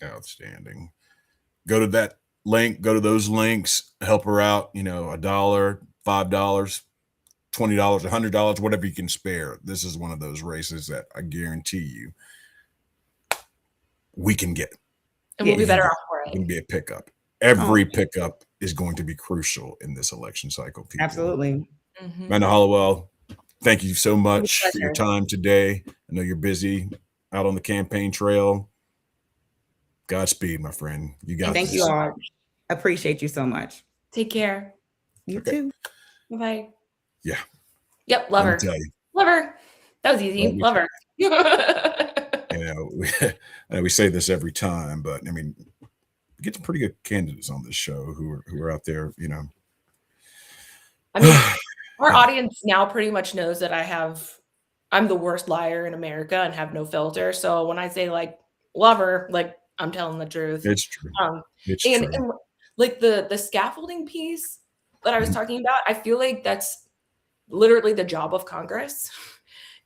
Speaker 1: Outstanding. Go to that link, go to those links, help her out, $1, $5, $20, $100, whatever you can spare. This is one of those races that I guarantee you we can get.
Speaker 2: And we'll be better off for it.
Speaker 1: It can be a pickup. Every pickup is going to be crucial in this election cycle. People.
Speaker 3: Absolutely.
Speaker 1: Amanda Hollowell, thank you so much for your
Speaker 2: pleasure.
Speaker 1: time today. I know you're busy out on the campaign trail. Godspeed, my friend. You got
Speaker 3: Thank you
Speaker 1: this.
Speaker 3: all. Appreciate you so much.
Speaker 2: Take care.
Speaker 3: You
Speaker 1: Okay.
Speaker 3: too.
Speaker 2: Bye.
Speaker 1: Yeah.
Speaker 2: Yep. Love
Speaker 1: Let me
Speaker 2: her.
Speaker 1: tell you.
Speaker 2: Love her. That was easy.
Speaker 1: Let me
Speaker 2: Love her.
Speaker 1: You know, we say this every time, but I mean, we get some pretty good candidates on this show who are out there, you know.
Speaker 2: I mean, our
Speaker 1: Yeah.
Speaker 2: audience now pretty much knows that I'm the worst liar in America and have no filter. So when I say like love her, like I'm telling the truth.
Speaker 1: It's true. It's
Speaker 2: And
Speaker 1: true.
Speaker 2: like the scaffolding piece that I was
Speaker 1: Mhm.
Speaker 2: talking about, I feel like that's literally the job of Congress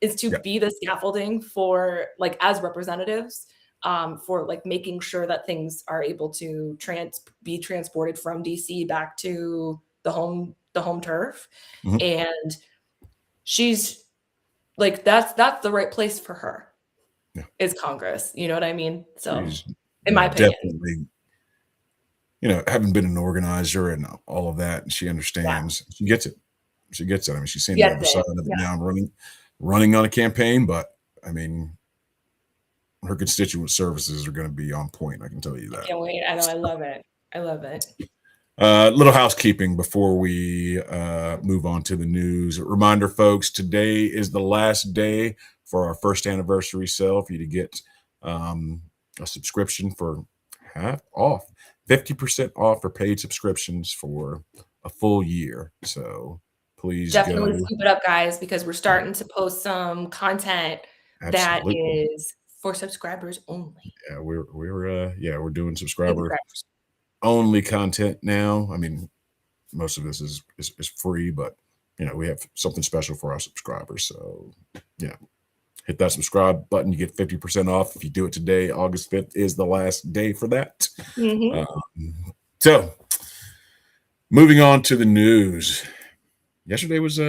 Speaker 2: is to
Speaker 1: Yeah.
Speaker 2: be the scaffolding for like as representatives for like making sure that things are able to be transported from DC back to the home turf.
Speaker 1: Mhm.
Speaker 2: And she's like that's the right place for her.
Speaker 1: Yeah.
Speaker 2: Is Congress, you know what I mean? So
Speaker 1: She's,
Speaker 2: in my opinion.
Speaker 1: definitely, you know, having been an organizer and all of that, and she understands. She gets it. She gets it. I mean, she's seen the
Speaker 2: Gets
Speaker 1: other
Speaker 2: it.
Speaker 1: side of it
Speaker 2: Yeah.
Speaker 1: now, running on a campaign, but I mean, her constituent services are going to be on point. I can tell you that.
Speaker 2: Can't wait. I know. I love it. I love it.
Speaker 1: Little housekeeping before we move on to the news. A reminder, folks, today is the last day for our first anniversary sale for you to get a subscription for half off, 50% off for paid subscriptions for a full year. So please
Speaker 2: Definitely
Speaker 1: go.
Speaker 2: scoop it up, guys, because we're starting to post some content that
Speaker 1: Absolutely.
Speaker 2: is for subscribers only.
Speaker 1: Yeah, we're doing
Speaker 2: Paid
Speaker 1: subscriber
Speaker 2: subscribers.
Speaker 1: only content now. I mean, most of this is free, but you know, we have something special for our subscribers. So, you know, hit that subscribe button. You get 50% off if you do it today. August 5th is the last day for that.
Speaker 2: Mhm.
Speaker 1: So, moving on to the news. Yesterday was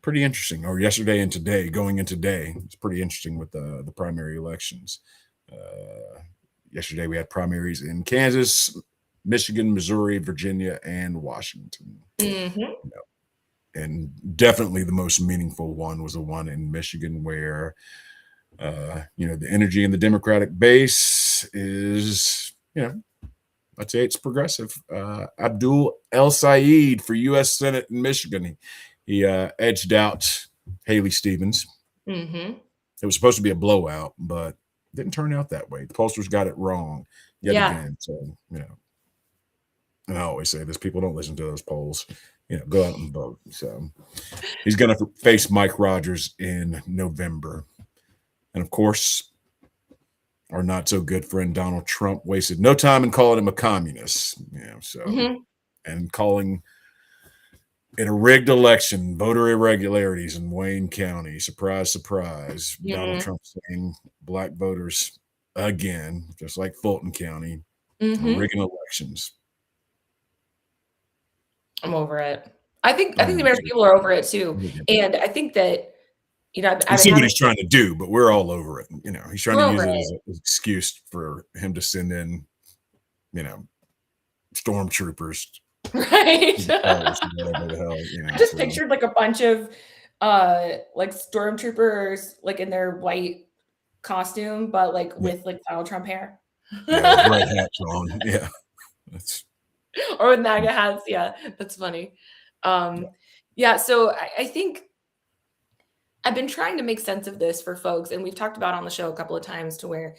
Speaker 1: pretty interesting, or yesterday and today, going into today, it's pretty interesting with the primary elections. Yesterday we had primaries in Kansas, Michigan, Missouri, Virginia, and Washington.
Speaker 2: Mhm.
Speaker 1: And definitely the most meaningful one was the one in Michigan where, you know, the energy in the Democratic base is, you know, I'd say it's progressive. Abdul El Sayed for U.S. Senate in Michigan. He edged out Haley Stevens.
Speaker 2: Mhm.
Speaker 1: It was supposed to be a blowout, but it didn't turn out that way. The pollsters got it wrong yet
Speaker 2: Yeah.
Speaker 1: again. So, you know, and I always say this, people don't listen to those polls. You know, go out and vote. So he's going to face Mike Rogers in November. And of course, our not so good friend Donald Trump wasted no time in calling him a communist. You know, so
Speaker 2: Mhm.
Speaker 1: and calling it a rigged election, voter irregularities in Wayne County. Surprise, surprise. Donald
Speaker 2: Mhm.
Speaker 1: Trump saying black voters again, just like Fulton County,
Speaker 2: Mhm.
Speaker 1: rigging elections.
Speaker 2: I'm over it. I think the
Speaker 1: Um,
Speaker 2: American people are over it too. And I think that, you know,
Speaker 1: I
Speaker 2: I've
Speaker 1: see
Speaker 2: been
Speaker 1: what
Speaker 2: having
Speaker 1: he's trying to do, but we're all over it. You know, he's trying
Speaker 2: we're
Speaker 1: to
Speaker 2: over
Speaker 1: use it
Speaker 2: it.
Speaker 1: as an excuse for him to send in, you know, stormtroopers
Speaker 2: Right.
Speaker 1: to the polls or whatever the hell, you know.
Speaker 2: I just
Speaker 1: So,
Speaker 2: pictured like a bunch of like stormtroopers like in their white costume, but like
Speaker 1: yeah,
Speaker 2: with like Donald Trump hair.
Speaker 1: yeah, with red hats on. Yeah, that's
Speaker 2: Or with MAGA hats. Yeah, that's funny.
Speaker 1: yeah.
Speaker 2: Yeah, so I think I've been trying to make sense of this for folks, and we've talked about on the show a couple of times to where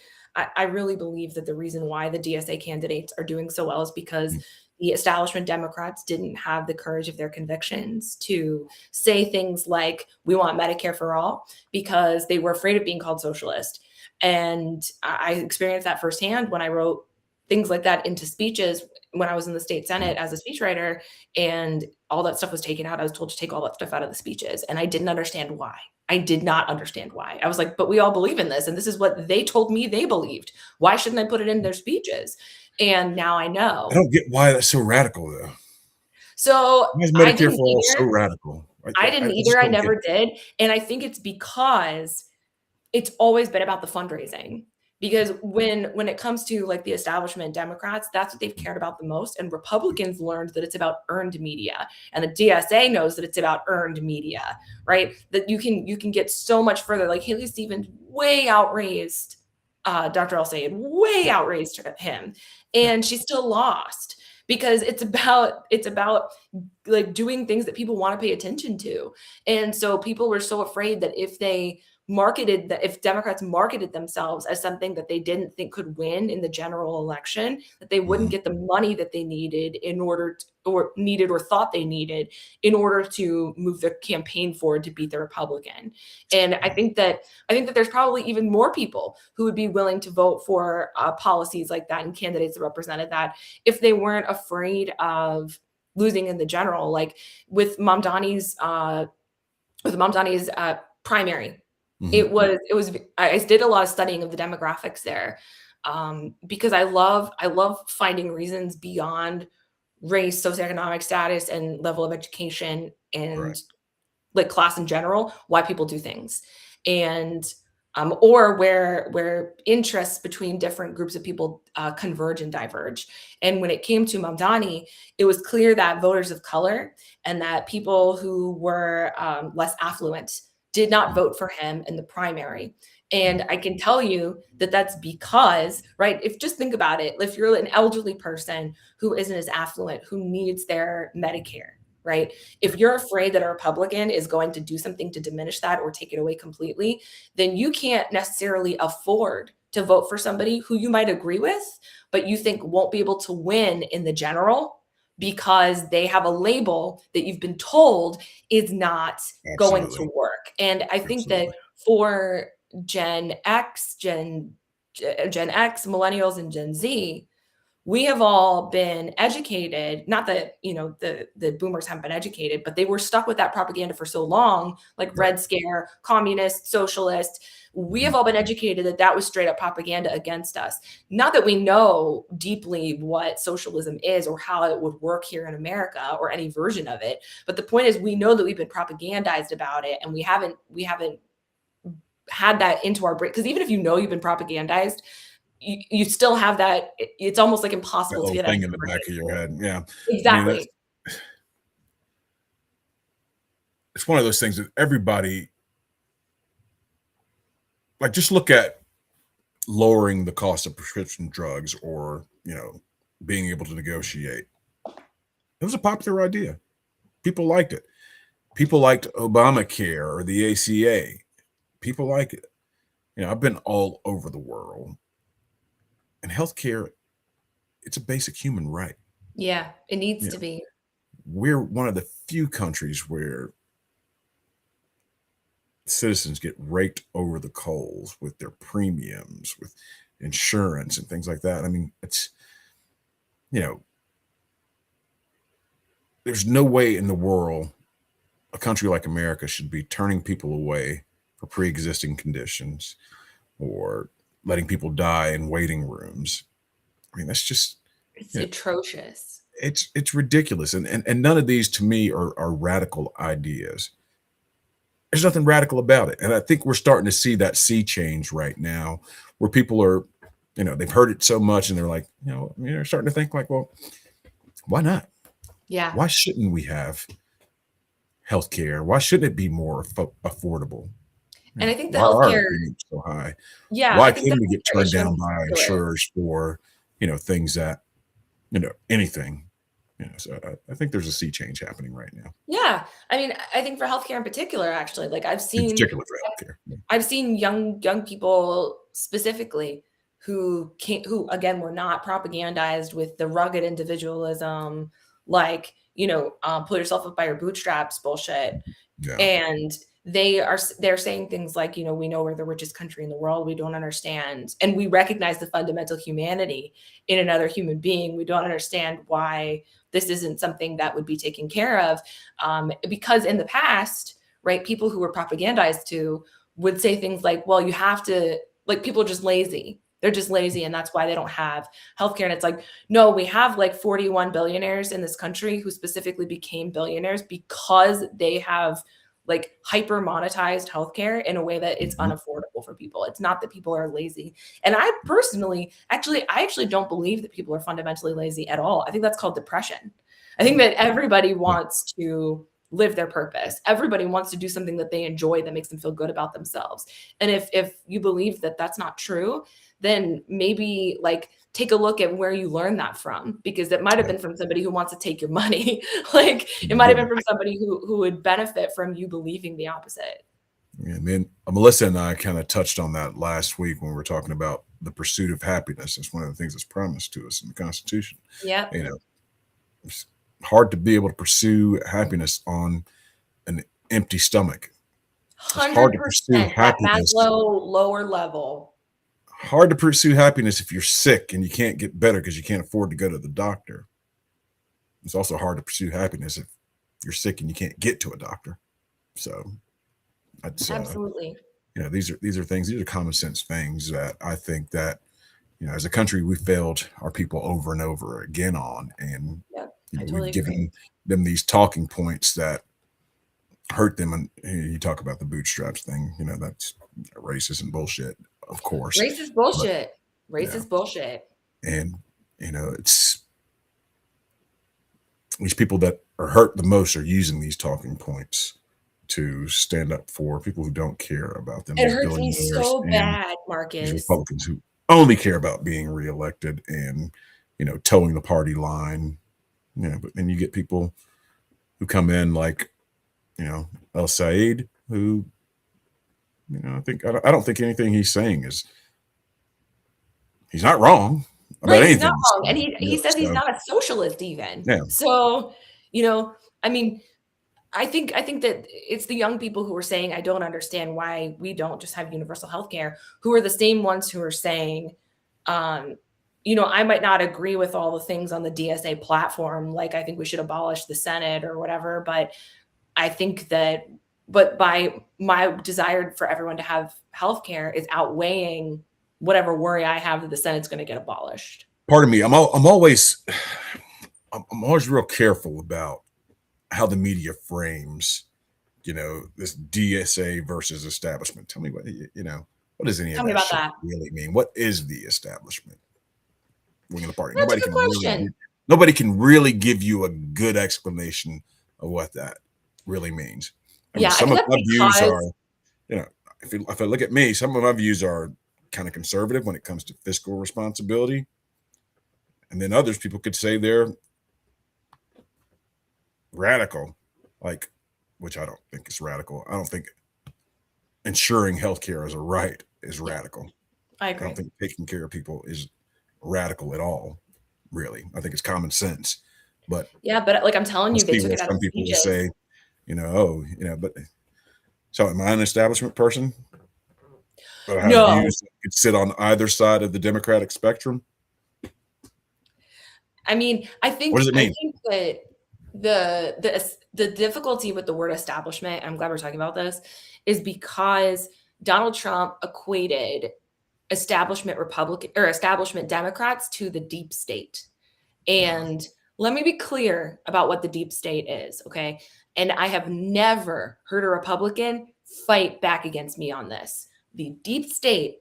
Speaker 2: I really believe that the reason why the DSA candidates are doing so well is because
Speaker 1: Mm.
Speaker 2: the establishment Democrats didn't have the courage of their convictions to say things like, we want Medicare for all, because they were afraid of being called socialist. And I experienced that firsthand when I wrote things like that into speeches when I was in the state Senate as a speechwriter, and all that stuff was taken out. I was told to take all that stuff out of the speeches, and I didn't understand why. I did not understand why. I was like, but we all believe in this, and this is what they told me they believed. Why shouldn't I put it in their speeches? And now I know.
Speaker 1: I don't get why that's so radical, though.
Speaker 2: So
Speaker 1: Why is
Speaker 2: I
Speaker 1: Medicare
Speaker 2: didn't
Speaker 1: for all so
Speaker 2: either.
Speaker 1: radical?
Speaker 2: I didn't
Speaker 1: Just
Speaker 2: either. I
Speaker 1: don't get
Speaker 2: never
Speaker 1: it.
Speaker 2: did. And I think it's because it's always been about the fundraising. Because when it comes to like the establishment Democrats, that's what they've cared about the most. And Republicans learned that it's about earned media. And the DSA knows that it's about earned media, right? That you can get so much further. Like Haley Stevens way outraised Dr. El-Sayed, way outraised him. And she still lost because it's about like doing things that people want to pay attention to. And so people were so afraid that if Democrats marketed themselves as something that they didn't think could win in the general election, that they wouldn't get the money that they needed or thought they needed in order to move their campaign forward to beat the Republican. And I think that there's probably even more people who would be willing to vote for policies like that and candidates that represented that if they weren't afraid of losing in the general. Like with Mamdani's primary. I did a lot of studying of the demographics there, because I love finding reasons beyond race, socioeconomic status, and level of education, and like class in general, why people do things, and or where interests between different groups of people converge and diverge. And when it came to Mamdani, it was clear that voters of color and that people who were less affluent did not vote for him in the primary. And I can tell you that that's because, right, if just think about it, if you're an elderly person who isn't as affluent, who needs their Medicare, right? If you're afraid that a Republican is going to do something to diminish that or take it away completely, then you can't necessarily afford to vote for somebody who you might agree with, but you think won't be able to win in the general because they have a label that you've been told is not going to work. And I think that for Gen X, millennials, and Gen Z, we have all been educated, not that, the boomers haven't been educated, but they were stuck with that propaganda for so long, like Red Scare, communist, socialist. We have all been educated that that was straight up propaganda against us. Not that we know deeply what socialism is or how it would work here in America or any version of it. But the point is, we know that we've been propagandized about it, and we haven't had that into our brain. Because even if you know you've been propagandized, you still have that. It's almost like impossible to get
Speaker 1: thing in the back of your head. Yeah,
Speaker 2: exactly.
Speaker 1: I mean, it's one of those things that everybody, like, just look at lowering the cost of prescription drugs, or being able to negotiate. It was a popular idea. People liked it. People liked Obamacare or the ACA. People like it. I've been all over the world. And healthcare, it's a basic human right.
Speaker 2: Yeah, it needs to be.
Speaker 1: We're one of the few countries where citizens get raked over the coals with their premiums, with insurance and things like that. I mean, it's, there's no way in the world a country like America should be turning people away for pre-existing conditions or letting people die in waiting rooms. I mean, that's just,
Speaker 2: it's atrocious.
Speaker 1: It's ridiculous. And none of these to me are radical ideas. There's nothing radical about it. And I think we're starting to see that sea change right now, where people are, they've heard it so much and they're like, they're starting to think like, well, why not?
Speaker 2: Yeah.
Speaker 1: Why shouldn't we have healthcare? Why shouldn't it be more affordable?
Speaker 2: And I think the healthcare
Speaker 1: is so high.
Speaker 2: Yeah.
Speaker 1: Why can we get turned down by insurers for, things that, anything? So I think there's a sea change happening right now.
Speaker 2: Yeah. I mean, I think for healthcare in particular, actually, like I've seen young people specifically who again, were not propagandized with the rugged individualism, like, pull yourself up by your bootstraps bullshit.
Speaker 1: Yeah.
Speaker 2: And they're saying things like, we know we're the richest country in the world. We don't understand. And we recognize the fundamental humanity in another human being. We don't understand why this isn't something that would be taken care of. Because in the past, right, people who were propagandized to would say things like, well, you have to, like, people are just lazy. They're just lazy, and that's why they don't have healthcare. And it's like, no, we have like 41 billionaires in this country who specifically became billionaires because they have like hyper monetized healthcare in a way that it's unaffordable for people. It's not that people are lazy. And I personally, I actually don't believe that people are fundamentally lazy at all. I think that's called depression. I think that everybody wants to live their purpose. Everybody wants to do something that they enjoy, that makes them feel good about themselves. And if you believe that that's not true, then maybe like take a look at where you learned that from, because it might have been from somebody who wants to take your money. Like it might have been from somebody who would benefit from you believing the opposite.
Speaker 1: Yeah, man. Melissa and I kind of touched on that last week when we were talking about the pursuit of happiness. It's one of the things that's promised to us in the Constitution.
Speaker 2: Yeah.
Speaker 1: You know, it's hard to be able to pursue happiness on an empty stomach. It's hard to pursue
Speaker 2: 100%. That
Speaker 1: happiness.
Speaker 2: Maslow lower level.
Speaker 1: Hard to pursue happiness if you're sick and you can't get better because you can't afford to go to the doctor. It's also hard to pursue happiness if you're sick and you can't get to a doctor. So that's
Speaker 2: Absolutely.
Speaker 1: You know, these are things, these are common sense things that I think that, you know, as a country, we failed our people over and over again on. And you know, we've given them these talking points that hurt them. And you talk about the bootstraps thing, you know, that's racist and bullshit, of course.
Speaker 2: Racist bullshit. Racist bullshit.
Speaker 1: And, you know, it's these people that are hurt the most are using these talking points to stand up for people who don't care about them.
Speaker 2: It hurts me so bad, Marcus.
Speaker 1: These Republicans who only care about being reelected and, you know, towing the party line. You know, but then you get people who come in like, you know, El Said, who, you know, I don't think anything he's saying is, he's not wrong about anything.
Speaker 2: He's not wrong. And he says he's not a socialist even.
Speaker 1: Yeah.
Speaker 2: So, you know, I mean, I think that it's the young people who are saying, I don't understand why we don't just have universal health care, who are the same ones who are saying, you know, I might not agree with all the things on the DSA platform. Like, I think we should abolish the Senate or whatever. But I think that, by my desire for everyone to have health care is outweighing whatever worry I have that the Senate's going to get abolished.
Speaker 1: Pardon me. I'm always real careful about how the media frames, you know, this DSA versus establishment. Tell me what, you know, what does any of that really mean? What is the establishment wing of the party? Nobody can really give you a good explanation of what that really means. I mean, some of my views are, you know, if I look at me, some of my views are kind of conservative when it comes to fiscal responsibility. And then others, people could say they're radical, like, which I don't think is radical. I don't think ensuring healthcare as a right is radical.
Speaker 2: I agree.
Speaker 1: I don't think taking care of people is radical at all, really. I think it's common sense. But
Speaker 2: yeah, but like I'm telling you, they took it out
Speaker 1: some people will say, you know, oh, you know, but so am I an establishment person? But I have views that could sit on either side of the Democratic spectrum.
Speaker 2: I mean, I think
Speaker 1: what does it mean?
Speaker 2: I think that the difficulty with the word establishment, I'm glad we're talking about this, is because Donald Trump equated establishment Republican or establishment Democrats to the deep state. And let me be clear about what the deep state is, okay? And I have never heard a Republican fight back against me on this. The deep state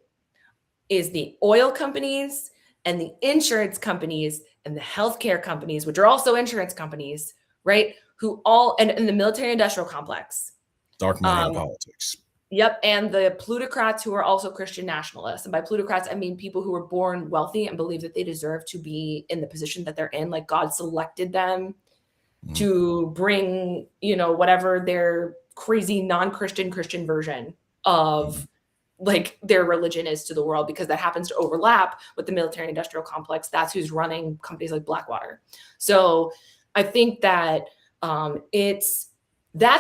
Speaker 2: is the oil companies and the insurance companies and the healthcare companies, which are also insurance companies, right? Who all, and the military industrial complex.
Speaker 1: Dark money in politics.
Speaker 2: Yep. And the plutocrats who are also Christian nationalists. And by plutocrats, I mean people who were born wealthy and believe that they deserve to be in the position that they're in. Like God selected them to bring, you know, whatever their crazy non-Christian Christian version of like their religion is to the world, because that happens to overlap with the military industrial complex. That's who's running companies like Blackwater. So I think that that's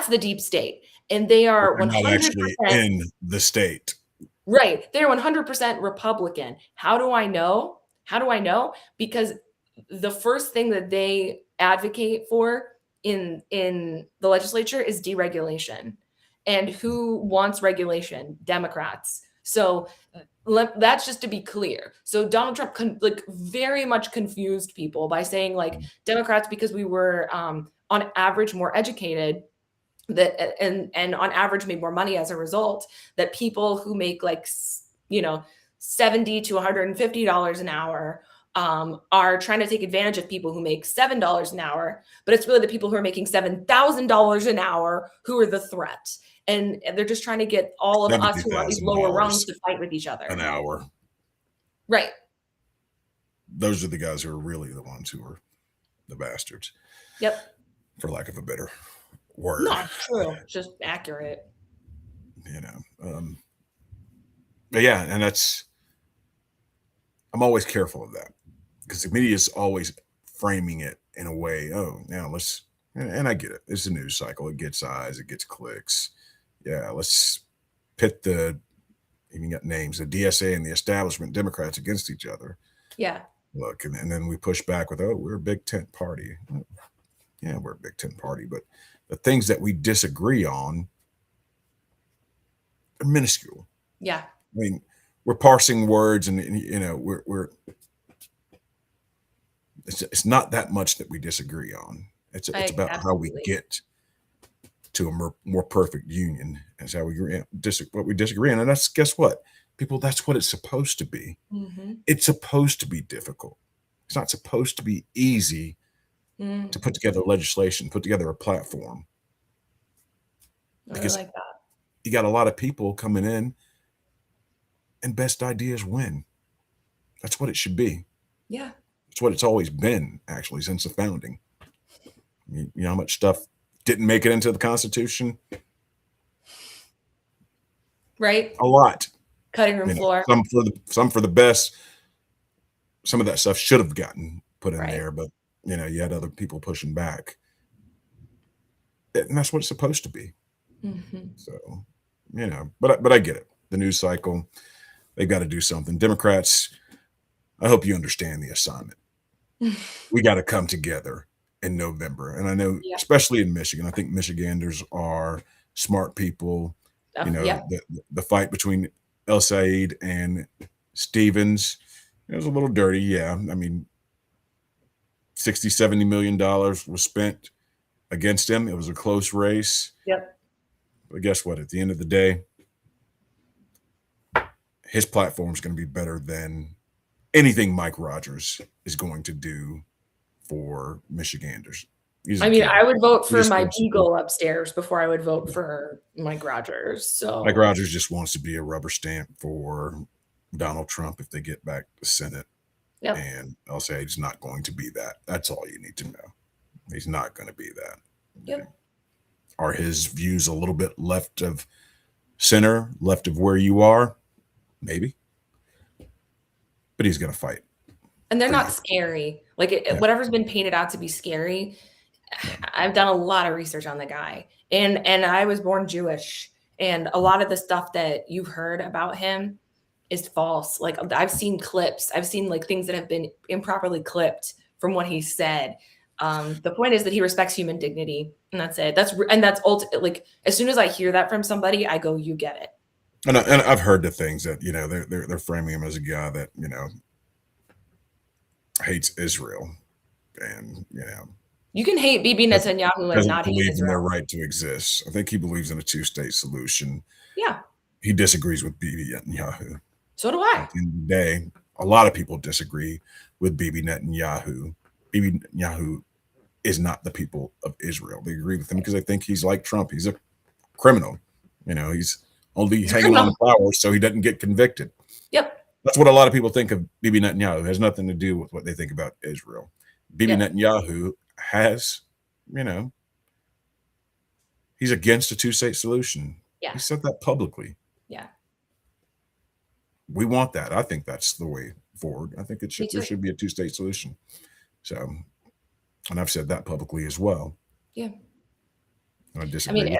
Speaker 2: the deep state. And they are 100%
Speaker 1: not actually in the state.
Speaker 2: Right. They're 100% Republican. How do I know? Because the first thing that they advocate for in the legislature is deregulation. And who wants regulation? Democrats. So that's just to be clear. So Donald Trump very much confused people by saying like Democrats, because we were on average more educated, that, and on average made more money as a result, that people who make like, $70 to $150 an hour are trying to take advantage of people who make $7 an hour, but it's really the people who are making $7,000 an hour who are the threat. And they're just trying to get all of us who are on these lower rungs to fight with each other.
Speaker 1: An hour.
Speaker 2: Right.
Speaker 1: Those are the guys who are really the ones who are the bastards.
Speaker 2: Yep.
Speaker 1: For lack of a better word.
Speaker 2: Not true. Just accurate.
Speaker 1: But yeah, and I'm always careful of that because the media is always framing it in a way, and I get it. It's a news cycle. It gets eyes, it gets clicks. Yeah, let's pit even got names, the DSA and the establishment Democrats against each other.
Speaker 2: Yeah.
Speaker 1: Look, and then we push back with, we're a big tent party. Yeah, we're a big tent party, but the things that we disagree on are minuscule.
Speaker 2: Yeah.
Speaker 1: I mean, we're parsing words, and it's not that much that we disagree on. It's about how we get to a more perfect union. That's how what we disagree on, and guess what, people? That's what it's supposed to be.
Speaker 2: Mm-hmm.
Speaker 1: It's supposed to be difficult. It's not supposed to be easy to put together legislation, put together a platform. Because
Speaker 2: like that.
Speaker 1: You got a lot of people coming in, and best ideas win. That's what it should be.
Speaker 2: Yeah.
Speaker 1: It's what it's always been, actually, since the founding. You know how much stuff didn't make it into the Constitution?
Speaker 2: Right.
Speaker 1: A lot.
Speaker 2: Cutting room floor.
Speaker 1: Some for the best. Some of that stuff should have gotten put in there, but you had other people pushing back. And that's what it's supposed to be.
Speaker 2: Mm-hmm.
Speaker 1: So, but I get it. The news cycle, they've got to do something. Democrats, I hope you understand the assignment. We got to come together in November. And I know, especially in Michigan, I think Michiganders are smart people. The fight between El Said and Stevens, it was a little dirty. Yeah. I mean, $60-70 million was spent against him. It was a close race.
Speaker 2: Yep.
Speaker 1: But guess what? At the end of the day, his platform is going to be better than anything Mike Rogers is going to do for Michiganders.
Speaker 2: I would vote for my beagle upstairs before I would vote for Mike Rogers. So
Speaker 1: Mike Rogers just wants to be a rubber stamp for Donald Trump if they get back to the Senate.
Speaker 2: Yep.
Speaker 1: And I'll say he's not going to be that. That's all you need to know. He's not going to be that.
Speaker 2: Yep.
Speaker 1: Are his views a little bit left of center, left of where you are? Maybe. But he's going to fight.
Speaker 2: And they're not scary. Whatever's been painted out to be scary. I've done a lot of research on the guy. And I was born Jewish. And a lot of the stuff that you've heard about him is false. Like, I've seen clips. I've seen things that have been improperly clipped from what he said. The point is that he respects human dignity, and that's it. That's ultimately, as soon as I hear that from somebody, I go, "You get it."
Speaker 1: And I've heard the things that they're framing him as a guy that hates Israel, and
Speaker 2: you can hate Bibi Netanyahu and not hate
Speaker 1: believe
Speaker 2: Israel.
Speaker 1: in their right to exist. I think he believes in a two-state solution.
Speaker 2: Yeah,
Speaker 1: he disagrees with Bibi Netanyahu.
Speaker 2: So do I.
Speaker 1: At the end of the day, a lot of people disagree with Bibi Netanyahu. Bibi Netanyahu is not the people of Israel. They agree with him because they think he's like Trump. He's a criminal. He's only hanging on to power so he doesn't get convicted.
Speaker 2: Yep.
Speaker 1: That's what a lot of people think of Bibi Netanyahu. It has nothing to do with what they think about Israel. Bibi Netanyahu has, he's against a two-state solution.
Speaker 2: Yeah.
Speaker 1: He said that publicly.
Speaker 2: Yeah.
Speaker 1: We want that. I think that's the way forward. I think there should be a two-state solution. So, and I've said that publicly as well.
Speaker 2: Yeah.
Speaker 1: And I disagree.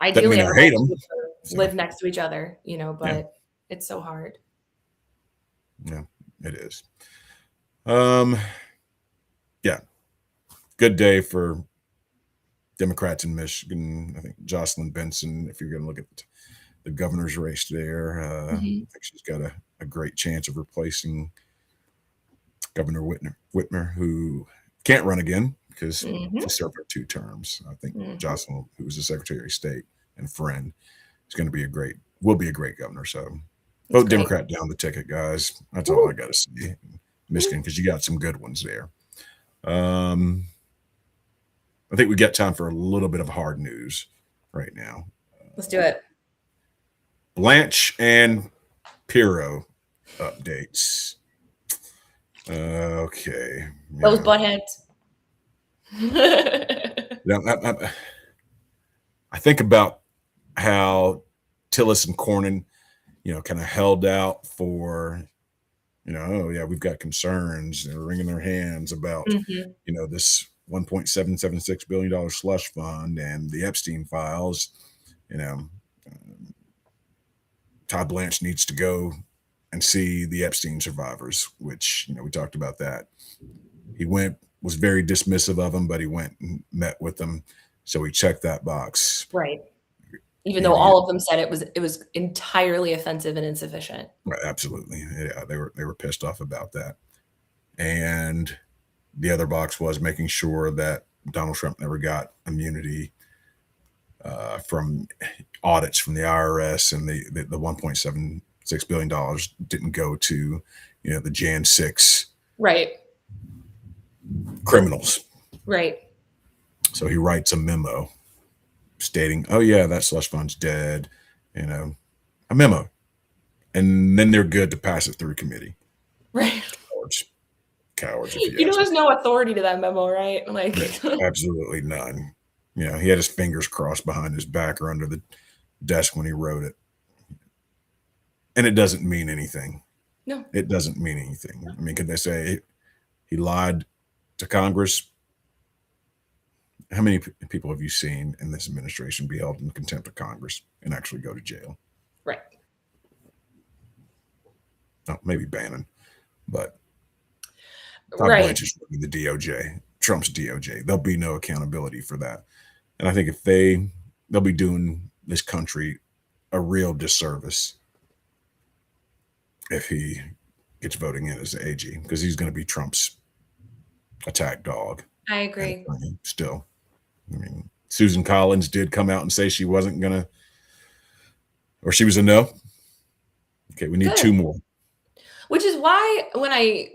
Speaker 2: Ideally,
Speaker 1: I hate them.
Speaker 2: Live next to each other, but it's so hard.
Speaker 1: Yeah, it is. Yeah. Good day for Democrats in Michigan. I think Jocelyn Benson, if you're going to look at the governor's race there, I think she's got a great chance of replacing Governor Whitmer, who can't run again because she served her 2 terms. I think Jocelyn, who was the Secretary of State and friend, is going to be will be a great governor. So vote Democrat down the ticket, guys. That's all I got to say. Michigan, because you got some good ones there. I think we got time for a little bit of hard news right now.
Speaker 2: Let's do it.
Speaker 1: Blanche and Pirro updates. Okay.
Speaker 2: Those buttheads.
Speaker 1: I think about how Tillis and Cornyn, kind of held out for, oh yeah, we've got concerns. They're wringing their hands about, this $1.776 billion slush fund and the Epstein files. Todd Blanche needs to go and see the Epstein survivors, which, we talked about that. He was very dismissive of them, but he went and met with them. So he checked that box.
Speaker 2: Right. Even though all of them said it was entirely offensive and insufficient.
Speaker 1: Right, absolutely. Yeah, they were pissed off about that. And the other box was making sure that Donald Trump never got immunity from audits from the IRS, and the $1.76 billion didn't go to, the Jan 6 criminals.
Speaker 2: Right.
Speaker 1: So he writes a memo stating, oh yeah, that slush fund's dead, a memo. And then they're good to pass it through committee.
Speaker 2: Right.
Speaker 1: Cowards.
Speaker 2: There's no authority to that memo, right? Like
Speaker 1: absolutely none. He had his fingers crossed behind his back or under the desk when he wrote it. And it doesn't mean anything.
Speaker 2: No.
Speaker 1: It doesn't mean anything. No. I mean, could they say he lied to Congress? How many people have you seen in this administration be held in contempt of Congress and actually go to jail?
Speaker 2: Right.
Speaker 1: Oh, maybe Bannon, but Todd Blanche is running the DOJ, Trump's DOJ. There'll be no accountability for that. And I think if they'll be doing this country a real disservice if he gets voting in as the AG, because he's going to be Trump's attack dog.
Speaker 2: I agree.
Speaker 1: Still. I mean, Susan Collins did come out and say she wasn't going to, or she was a no. Okay, we need 2 more.
Speaker 2: Which is why when I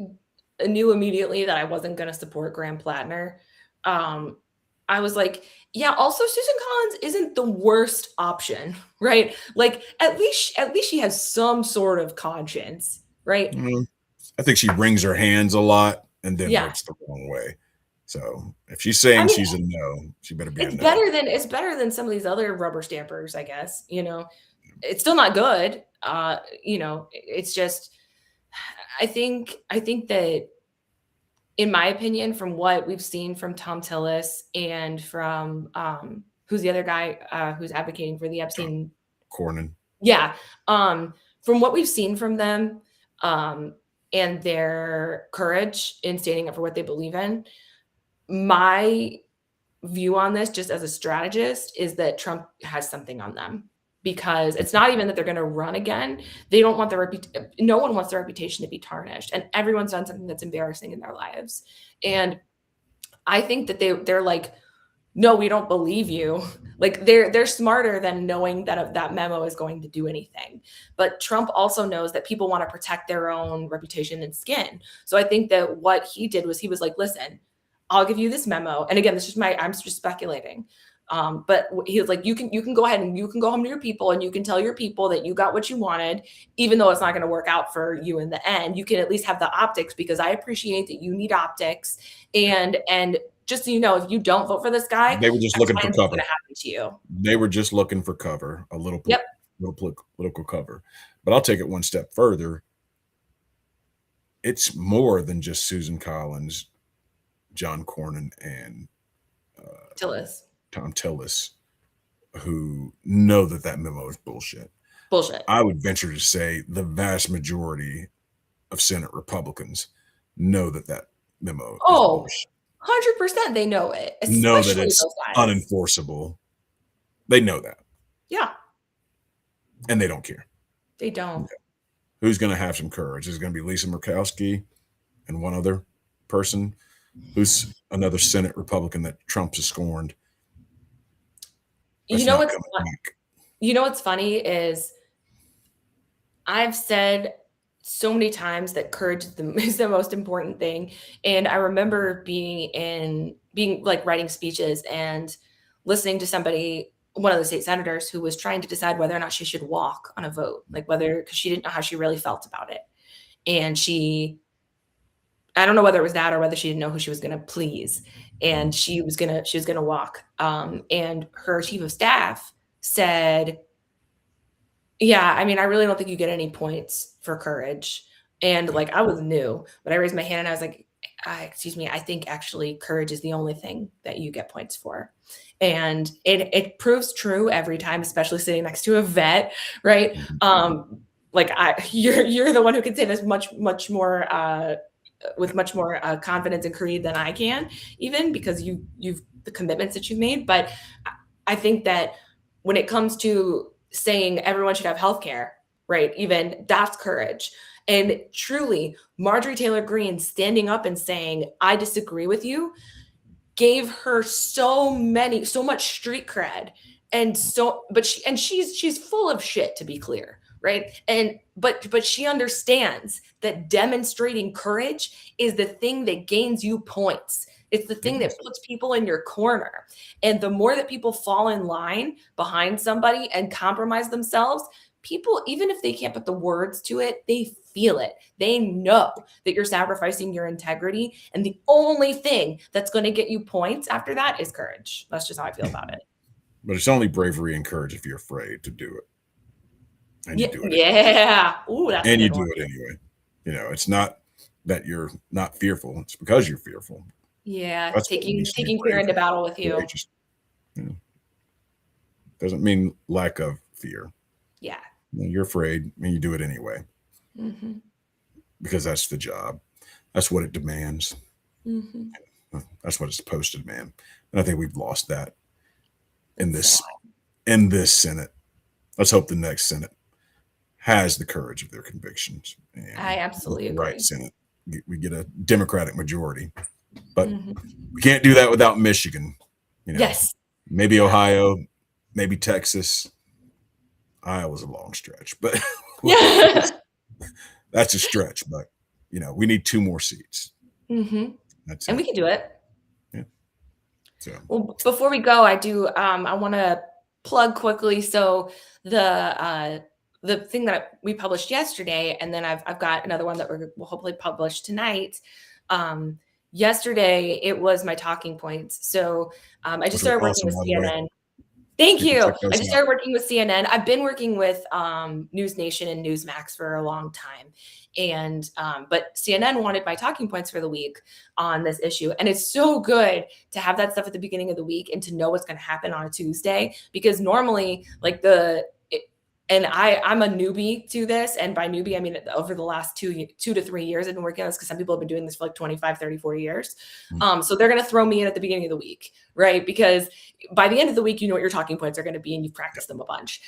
Speaker 2: knew immediately that I wasn't going to support Graham Plattner, I was like, yeah, also Susan Collins isn't the worst option, right? Like at least she has some sort of conscience, right?
Speaker 1: I think she wrings her hands a lot and then votes the wrong way. So if she's saying she's a no, she better be a no.
Speaker 2: It's better than some of these other rubber stampers, I guess. It's still not good. It's just I think that, in my opinion, from what we've seen from Tom Tillis and from who's the other guy who's advocating for the Epstein?
Speaker 1: Cornyn.
Speaker 2: Yeah. From what we've seen from them and their courage in standing up for what they believe in, my view on this, just as a strategist, is that Trump has something on them. Because it's not even that they're going to run again. They don't want no one wants their reputation to be tarnished. And everyone's done something that's embarrassing in their lives. And I think that they're like, no, we don't believe you. Like they're smarter than knowing that that memo is going to do anything. But Trump also knows that people want to protect their own reputation and skin. So I think that what he did was he was like, listen, I'll give you this memo. And again, I'm just speculating. But he was like, you can go ahead and you can go home to your people and you can tell your people that you got what you wanted, even though it's not going to work out for you in the end. You can at least have the optics, because I appreciate that you need optics. And just so you know, if you don't vote for this guy,
Speaker 1: they were just looking for cover.
Speaker 2: Going to happen to you.
Speaker 1: They were just looking for cover, a little political cover. But I'll take it one step further. It's more than just Susan Collins, John Cornyn, and Tom Tillis, who know that memo is bullshit.
Speaker 2: Bullshit.
Speaker 1: I would venture to say the vast majority of Senate Republicans know that memo is bullshit.
Speaker 2: 100% they know it.
Speaker 1: Know that it's unenforceable. They know that.
Speaker 2: Yeah.
Speaker 1: And they don't care.
Speaker 2: They don't.
Speaker 1: Okay. Who's going to have some courage? Is it going to be Lisa Murkowski and one other person? who's another Senate Republican that Trump has scorned. That's
Speaker 2: You know
Speaker 1: not
Speaker 2: what's
Speaker 1: coming back.
Speaker 2: you know what's funny is I've said so many times that courage is the most important thing. And I remember being like writing speeches and listening to somebody, one of the state senators, who was trying to decide whether or not she should walk on a vote, like whether, because she didn't know how she really felt about it. And I don't know whether it was that or whether she didn't know who she was going to please. And she was going to walk. And her chief of staff said, yeah, I mean, I really don't think you get any points for courage. And like, I was new, but I raised my hand and I was like, excuse me, I think actually courage is the only thing that you get points for. And it proves true every time, especially sitting next to a vet, right? Like you're the one who can say this much more with much more confidence and creed than I can, even because you've the commitments that you've made. But I think that when it comes to saying everyone should have healthcare, right? Even that's courage. And truly, Marjorie Taylor Greene standing up and saying, I disagree with you, gave her so much street cred. And she's full of shit, to be clear, right? But she understands that demonstrating courage is the thing that gains you points. It's the thing that puts people in your corner. And the more that people fall in line behind somebody and compromise themselves, people, even if they can't put the words to it, they feel it. They know that you're sacrificing your integrity. And the only thing that's going to get you points after that is courage. That's just how I feel about it.
Speaker 1: But it's only bravery and courage if you're afraid to do it. And you do it.
Speaker 2: Yeah. Ooh, that's
Speaker 1: and
Speaker 2: a
Speaker 1: you
Speaker 2: good
Speaker 1: do
Speaker 2: one.
Speaker 1: it anyway. You know, it's not that you're not fearful. It's because you're fearful.
Speaker 2: Yeah.
Speaker 1: That's
Speaker 2: taking fear into battle with you.
Speaker 1: Courageous. You know, doesn't mean lack of fear.
Speaker 2: Yeah.
Speaker 1: You're afraid and you do it anyway.
Speaker 2: Mm-hmm.
Speaker 1: Because that's the job. That's what it demands.
Speaker 2: Mm-hmm.
Speaker 1: That's what it's supposed to demand. And I think we've lost that in this Senate. Let's hope the next Senate has the courage of their convictions. And
Speaker 2: I absolutely agree.
Speaker 1: Right, Senate. We get a Democratic majority, but we can't do that without Michigan. You know,
Speaker 2: yes.
Speaker 1: Maybe Ohio, maybe Texas. Iowa's a long stretch, but that's a stretch. But you know, we need 2 more seats.
Speaker 2: Mm-hmm.
Speaker 1: That's
Speaker 2: and
Speaker 1: it.
Speaker 2: we can do it.
Speaker 1: Yeah. So
Speaker 2: well, before we go, I do. I want to plug quickly. So the thing that we published yesterday, and then I've got another one that we'll hopefully publish tonight. Yesterday, it was my talking points. So I just started working with CNN. Thank you. I just started working with CNN. I've been working with News Nation and Newsmax for a long time. And but CNN wanted my talking points for the week on this issue. And it's so good to have that stuff at the beginning of the week and to know what's going to happen on a Tuesday, because normally like and I'm a newbie to this. And by newbie, I mean, over the last 2 to 3 years, I've been working on this because some people have been doing this for like 25, 30, 40 years. So they're going to throw me in at the beginning of the week, right? Because by the end of the week, you know what your talking points are going to be and you've practiced them a bunch.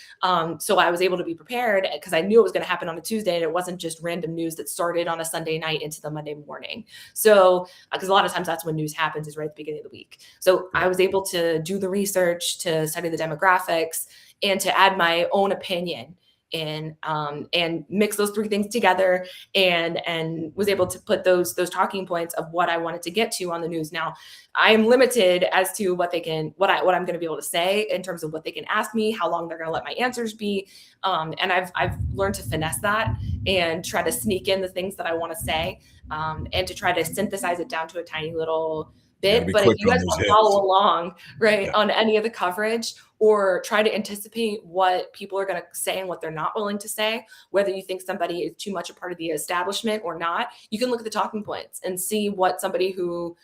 Speaker 2: So I was able to be prepared because I knew it was going to happen on a Tuesday and it wasn't just random news that started on a Sunday night into the Monday morning. So, because a lot of times that's when news happens, is right at the beginning of the week. So I was able to do the research, to study the demographics, and to add my own opinion in, and mix those 3 things together, and was able to put those talking points of what I wanted to get to on the news. Now, I am limited as to what I'm going to be able to say in terms of what they can ask me, how long they're going to let my answers be, and I've learned to finesse that and try to sneak in the things that I want to say, and to try to synthesize it down to a tiny little bit. But if you guys want to follow along, right, on any of the coverage, or try to anticipate what people are going to say and what they're not willing to say, whether you think somebody is too much a part of the establishment or not, you can look at the talking points and see what somebody who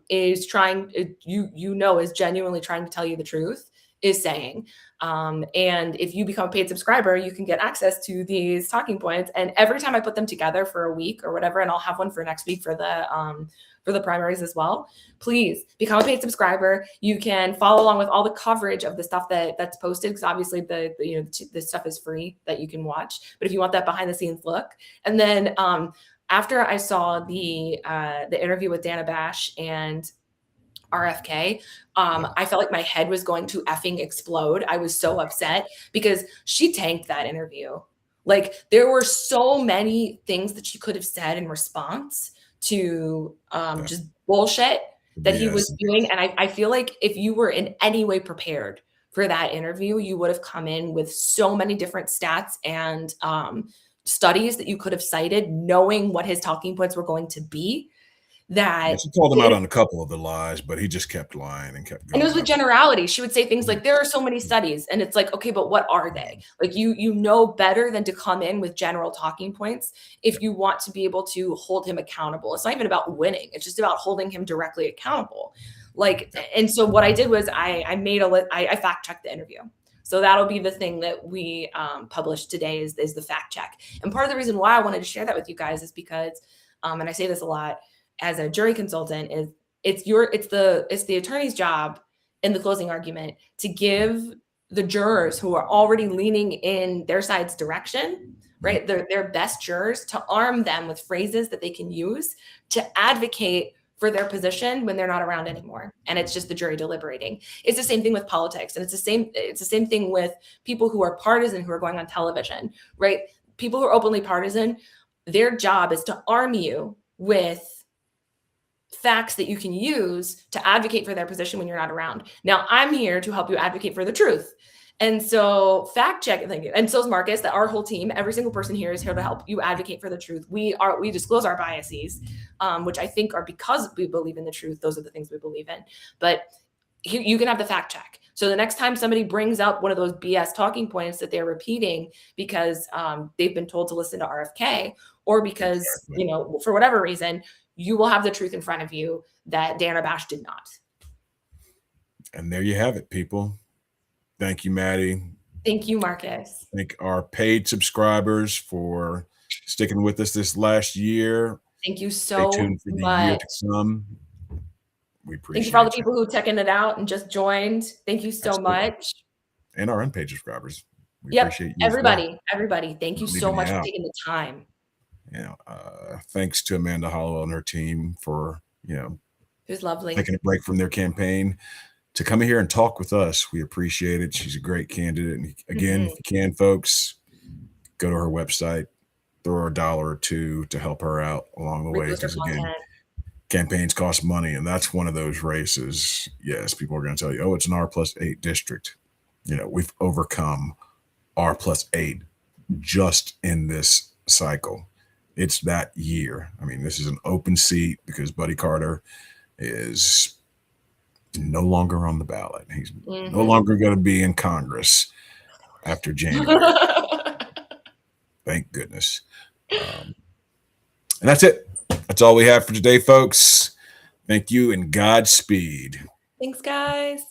Speaker 2: is trying, is genuinely trying to tell you the truth is saying. And if you become a paid subscriber, you can get access to these talking points. And every time I put them together for a week or whatever, and I'll have one for next week for the primaries as well, please become a paid subscriber. You can follow along with all the coverage of the stuff that's posted, because obviously the stuff is free that you can watch. But if you want that behind the scenes look, and then after I saw the interview with Dana Bash and RFK, I felt like my head was going to effing explode. I was so upset because she tanked that interview. Like, there were so many things that she could have said in response to just bullshit that he was doing. And I feel like if you were in any way prepared for that interview, you would have come in with so many different stats and studies that you could have cited, knowing what his talking points were going to be. That
Speaker 1: she called him out on a couple of the lies, but he just kept lying and kept going.
Speaker 2: And it was with generality. She would say things like, there are so many studies, and it's like, okay, but what are they? Like, you know better than to come in with general talking points if you want to be able to hold him accountable. It's not even about winning. It's just about holding him directly accountable. Like, and so what I did was I fact checked the interview. So that'll be the thing that we published today is the fact check. And part of the reason why I wanted to share that with you guys is because, and I say this a lot as a jury consultant, is it's the attorney's job in the closing argument to give the jurors who are already leaning in their side's direction, right? Their best jurors, to arm them with phrases that they can use to advocate for their position when they're not around anymore. And it's just the jury deliberating. It's the same thing with politics. And it's the same thing with people who are partisan, who are going on television, right? People who are openly partisan, their job is to arm you with facts that you can use to advocate for their position when you're not around. Now, I'm here to help you advocate for the truth. And so fact check, and so is Marcus, that our whole team, every single person here is here to help you advocate for the truth. We disclose our biases, which I think are because we believe in the truth. Those are the things we believe in. But you can have the fact check. So the next time somebody brings up one of those BS talking points that they're repeating because they've been told to listen to RFK, or because, for whatever reason, you will have the truth in front of you that Dana Bash did not.
Speaker 1: And there you have it, people. Thank you, Maddie.
Speaker 2: Thank you, Marcus.
Speaker 1: Thank our paid subscribers for sticking with us this last year.
Speaker 2: Thank you so
Speaker 1: Stay tuned for the
Speaker 2: much.
Speaker 1: year to come. We appreciate
Speaker 2: Thank you for all the people who checking it out and just joined. Thank you so much.
Speaker 1: And our unpaid subscribers. We
Speaker 2: appreciate you. Everybody. Thank you so much for
Speaker 1: out.
Speaker 2: taking the time.
Speaker 1: Thanks to Amanda Hollowell and her team for,
Speaker 2: it was lovely
Speaker 1: taking a break from their campaign to come here and talk with us. We appreciate it. She's a great candidate. And again, if you can, folks, go to her website, throw her $1 or $2 to help her out along the way. Because again, campaigns cost money, and that's one of those races. Yes, people are going to tell you, oh, it's an R+8 district. We've overcome R+8 just in this cycle. It's that year. I mean, this is an open seat because Buddy Carter is no longer on the ballot. He's no longer going to be in Congress after January. Thank goodness. And that's it. That's all we have for today, folks. Thank you and Godspeed.
Speaker 2: Thanks, guys.